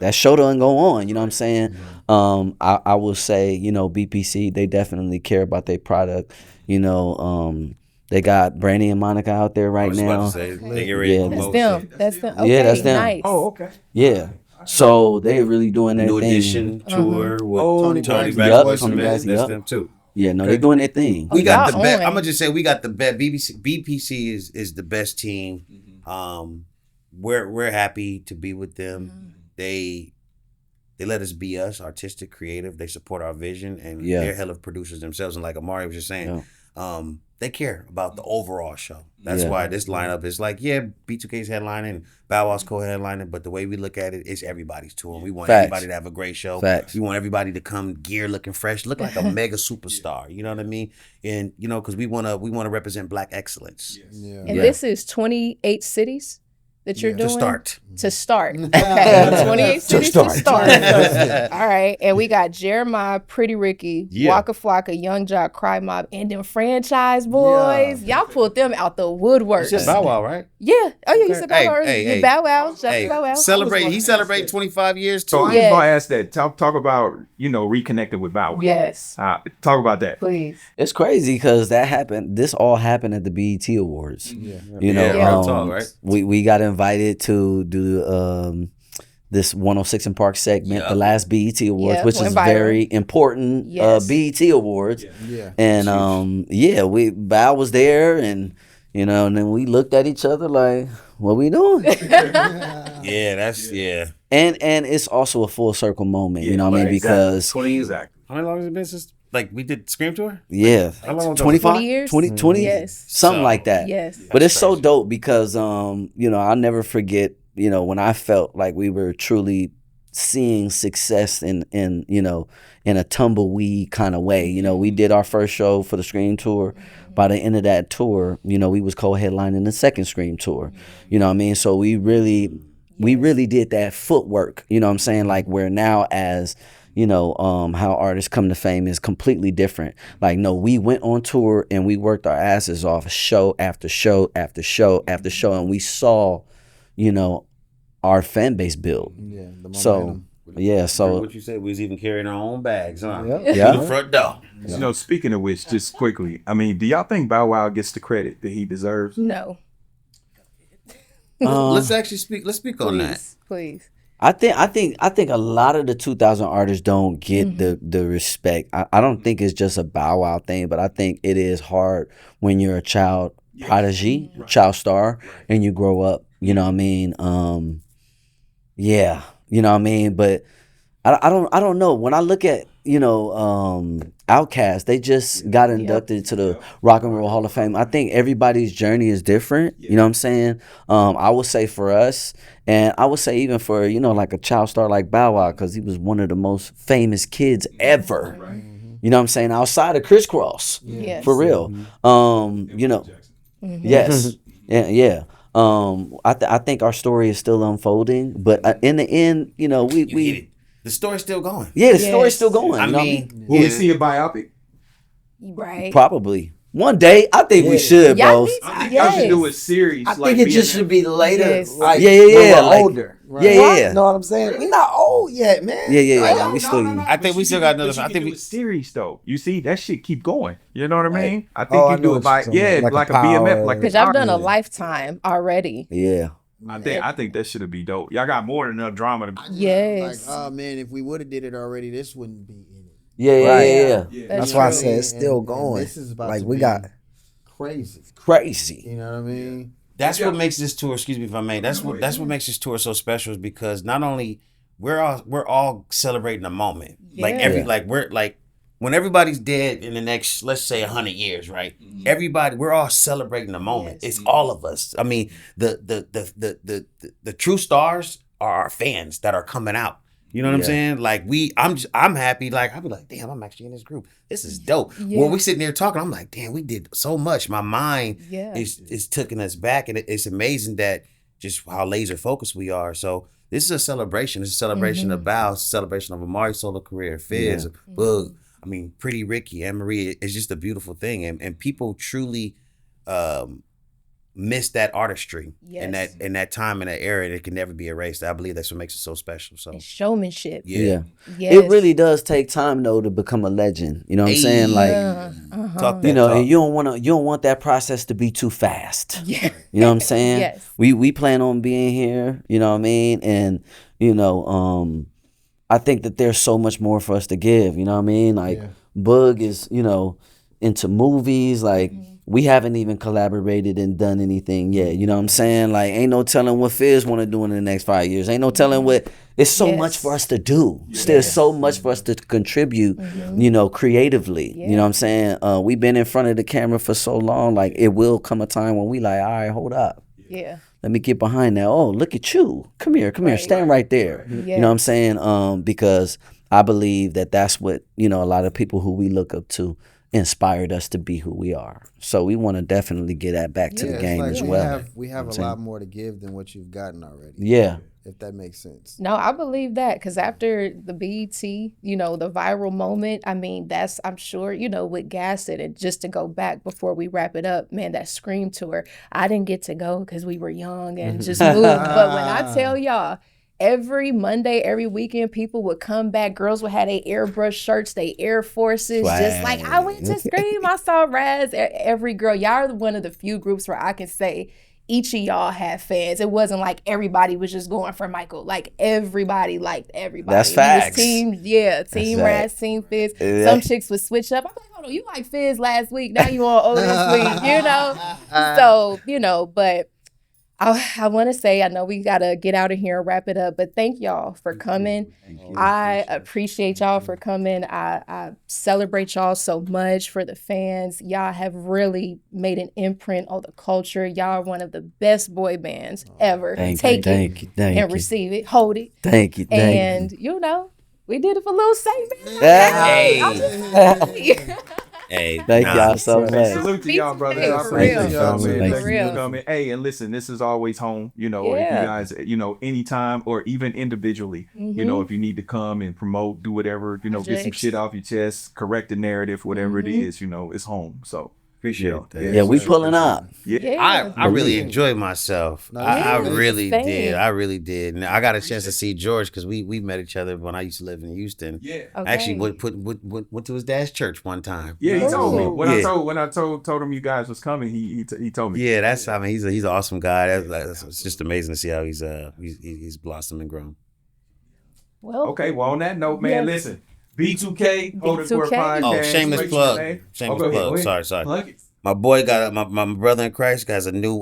that show doesn't go on. You know what I'm saying? I will say, you know, BPC, they definitely care about their product. You know, they got Brandy and Monica out there right now. Yeah, That's them. That's them. Okay, Yeah, that's them. Nice. Oh, okay. Yeah. So they really doing their New thing. Edition tour with Tony Tony Braxton. Braxton. Tony Braxton, That's yup. them too. Yeah, no, they doing their thing. We got the y'all best. on. I'm gonna just say we got the best. BPC is the best team. We're happy to be with them. They let us be us, artistic, creative. They support our vision, and they're hell of producers themselves. And like Amari was just saying, they care about the overall show. That's why this lineup is like, B2K's headlining, Bow Wow's co-headlining, but the way we look at it, it's everybody's tour. We want everybody to have a great show. We want everybody to come gear looking fresh, look like a mega superstar. You know what I mean? And you know, because we wanna represent Black excellence. And this is 28 cities that you're doing? To start. Okay. 28 cities to start. All right. And we got Jeremiah, Pretty Ricky, Waka Flocka, Young Jock, Cry Mob, and them franchise boys. Y'all pulled them out the woodwork. It's just Bow Wow, right? Yeah. Oh, yeah. You said Bow Wow. Hey, Bow Wow. Bow Wow. He celebrated 25 years too. So I was gonna ask that. Talk about, you know, reconnecting with Bow Wow. Yes. Talk about that. Please. It's crazy because that happened. This all happened at the BET Awards. You know, real talk, right? we got invited to do this 106 in Park segment, the last BET Awards, which is very important. BET Awards. And Bow was there, and you know, and then we looked at each other like, what we doing? And it's also a full circle moment, you know what I mean? Because 20 exactly. How long has it been since like we did Scream Tour? Yeah. How long ago? 25 20 years? 20 Yes. Something like that. Yes. But it's so dope because you know, I'll never forget, you know, when I felt like we were truly seeing success in you know, in a tumbleweed kind of way. You know, we did our first show for the Scream Tour. By the end of that tour, you know, we was co-headlining the second Scream Tour. You know what I mean? So we really did that footwork, you know what I'm saying? Like where now as, you know, how artists come to fame is completely different. Like, no, we went on tour and we worked our asses off show after show after show after show. And we saw, you know, our fan base build. So what you said, we was even carrying our own bags, huh? Yeah. To the front door. You know, speaking of which, just quickly, I mean, do y'all think Bow Wow gets the credit that he deserves? No. Let's speak on that. Please. I think a lot of the 2000 artists don't get the respect. I don't think it's just a Bow Wow thing, but I think it is hard when you're a child prodigy, child star, and you grow up. You know what I mean? You know what I mean? But I don't know. When I look at, you know, Outkast, they just got inducted to the Rock and Roll Hall of Fame. I think everybody's journey is different. You know what I'm saying? I would say for us, and I would say even for, you know, like a child star like Bow Wow, because he was one of the most famous kids ever. You know what I'm saying? Outside of Criss Cross. Yes. For real. You know. Yes. Yeah. I think our story is still unfolding, but in the end, you know, we the story's still going. Yeah, the story's still going. I you know mean, will we see a biopic? Right. Probably. One day, I think we should, bro. I should do a series. I think it just should be later. Yes. Like, Yeah, when we're like- older. Right? Yeah. You know what I'm saying? We're not old yet, man. Yeah. We still. I think we still got another. But you I can think do we a series though. You see, that shit keep going. You know what I mean? I think Oh, I you know do what it by you're talking about. like a Like a BMF, power. like Because a I've done a documentary. lifetime already. Yeah. I think that should be dope. Y'all got more than enough drama. Yes. Like, oh man, if we would have did it already, this wouldn't be in it. Yeah. That's true. why I said it's still And going. this is about like to we be got crazy. Crazy. You know what I mean? That's what makes this tour. Excuse me if I may. That's what makes this tour so special is because not only we're all celebrating a moment. Yeah. When everybody's dead in the next, let's say 100 years, right? Everybody, we're all celebrating the moment. It's all of us. I mean, the true stars are our fans that are coming out. You know what I'm saying? Like I'm happy. Like I'll be like, damn, I'm actually in this group. This is dope. Yeah. When we sitting there talking, I'm like, damn, we did so much. My mind is taking us back, and it's amazing that just how laser focused we are. So this is a celebration. It's a celebration of Bow. It's a celebration of Amari's solo career, Fizz, Boog. I mean, Pretty Ricky, Anne Marie. It's just a beautiful thing, and people truly miss that artistry Yes. in that time and that era, and it can never be erased. I believe that's what makes it so special. So And showmanship. yeah. Yes. It really does take time though to become a legend. You know what I'm saying? Like, Talk that you know, talk. and you don't want that process to be too fast. Yeah. You know what I'm saying? Yes. We plan on being here, you know what I mean? And, you know, I think that there's so much more for us to give, you know what I mean? Like Boog is, you know, into movies, like we haven't even collaborated and done anything yet. You know what I'm saying? Like, ain't no telling what Fizz want to do in the next 5 years. Ain't no telling what. It's so much for us to do. There's so much for us to contribute, you know, creatively. You know what I'm saying? We've been in front of the camera for so long. Like, it will come a time when we like, all right, hold up. Yeah. Let me get behind that. Oh, look at you. Come here. Stand right there. You know what I'm saying? Because I believe that that's what, you know, a lot of people who we look up to inspired us to be who we are. So we want to definitely get that back to the game as well. We have a lot more to give than what you've gotten already. Yeah. If that makes sense. No, I believe that because after the BET, you know, the viral moment, I mean, that's, I'm sure, you know, with Gasset, and just to go back before we wrap it up, man, that Scream tour, I didn't get to go because we were young and just moved. But when I tell y'all, every Monday, every weekend, people would come back. Girls would have their airbrush shirts, their Air Forces, just like, I went to Scream, I saw Raz. Every girl, y'all are one of the few groups where I can say each of y'all had fans. It wasn't like everybody was just going for Michael. Like everybody liked everybody. That's facts. Team Raz, Team Fizz. Some chicks would switch up. I'm like, hold on, you like Fizz last week, now you on O this week, you know? So, you know, but I want to say, I know we got to get out of here and wrap it up, but thank y'all for coming. I appreciate y'all for coming. I celebrate y'all so much for the fans. Y'all have really made an imprint on the culture. Y'all are one of the best boy bands ever. Take it and receive it. Hold it. Thank you. And, you know, we did it for Lil Saint, man. Hey, thank y'all so much. Salute to y'all, brothers. I appreciate y'all, man. Thank you for coming. Hey, and listen, this is always home. You know, if you guys, you know, anytime or even individually, you know, if you need to come and promote, do whatever, you know, get some shit off your chest, correct the narrative, whatever it is, you know, it's home. So appreciate it. Yeah, we pulling up. I really enjoyed myself. I really did. I really did. And I got a chance to see George because we met each other when I used to live in Houston. Yeah. Okay. Actually went to his dad's church one time. Yeah, he told me. When I told him you guys was coming, he told me. Yeah, he's an awesome guy. It's just amazing to see how he's blossomed and grown. Well, okay, well on that note, man, listen. B2K, Holdin Podcast. Oh, shameless plug. Shameless plug. Sorry. Plug it. My boy got my brother in Christ has a new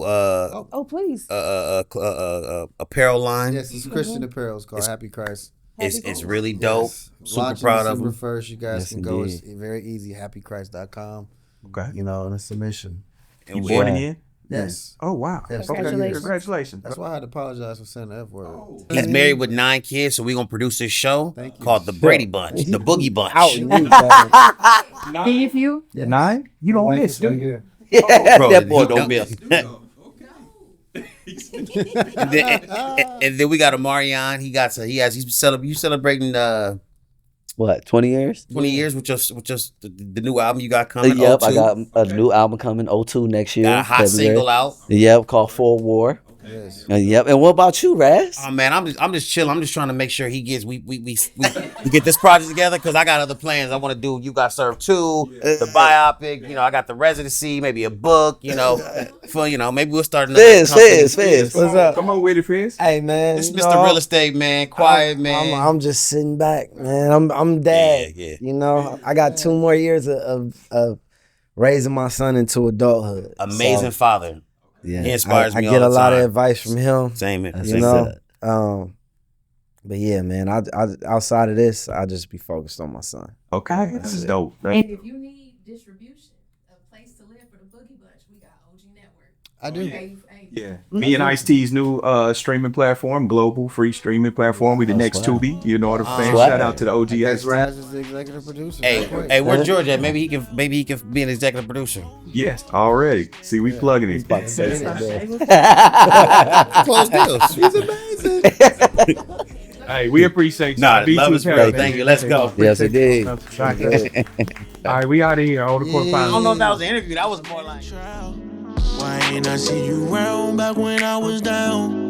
please apparel line. Yes, it's Christian apparel. It's called Happy Christ. It's really dope. Yes. Super proud of him. First, you guys can go. It's very easy. HappyChrist.com. Okay. You know, and it's a mission. You bought it in? Yes. Oh wow. Yes. Congratulations. That's why I had to apologize for saying the F word. He's married with 9 kids, so we're gonna produce this show called The Brady Bunch, The Boogie Bunch. Give you 9? You don't miss, do you? Bro, that boy don't miss. and then we got a Marion. He's celebrating what, 20 years? 20 years with just the new album you got coming. Yep, O2. I got a new album coming 02 next year. Got a hot February. single out. Yep, called Full War. Yes. Yep. And what about you, Raz? Oh man, I'm just chilling. I'm just trying to make sure he gets we get this project together because I got other plans. I want to do You Got Served 2, the biopic. You know, I got the residency, maybe a book. You know, for maybe we'll start another Fizz. What's up? Come on with it, Fizz. Hey man, it's Mr. Real Estate man, quiet man. I'm just sitting back, man. I'm dad. Yeah. You know, I got 2 more years of raising my son into adulthood. Amazing father. Yeah, he inspires me. I get all a the lot time. of advice from him. Same, you know. But yeah, man. I outside of this, I just be focused on my son. Okay, this is dope. And if you need distribution, a place to live for the Boogie Bunch, we got OG Network. I do. Yeah, me and Ice-T's new streaming platform, global free streaming platform. We the next Tubi. You know what I'm saying? Shout out to the OGs. Raz is the executive producer. Hey, where's George at? Maybe he can be an executive producer. Yes, already. See, we plugging it. About to say Close deals. He's amazing. Hey, we appreciate you. Love is great. Thank you. Let's go. Yes, it did. All right, we out of here. All the court I don't know if that was an interview. That was more like. I ain't not see you round back when I was down.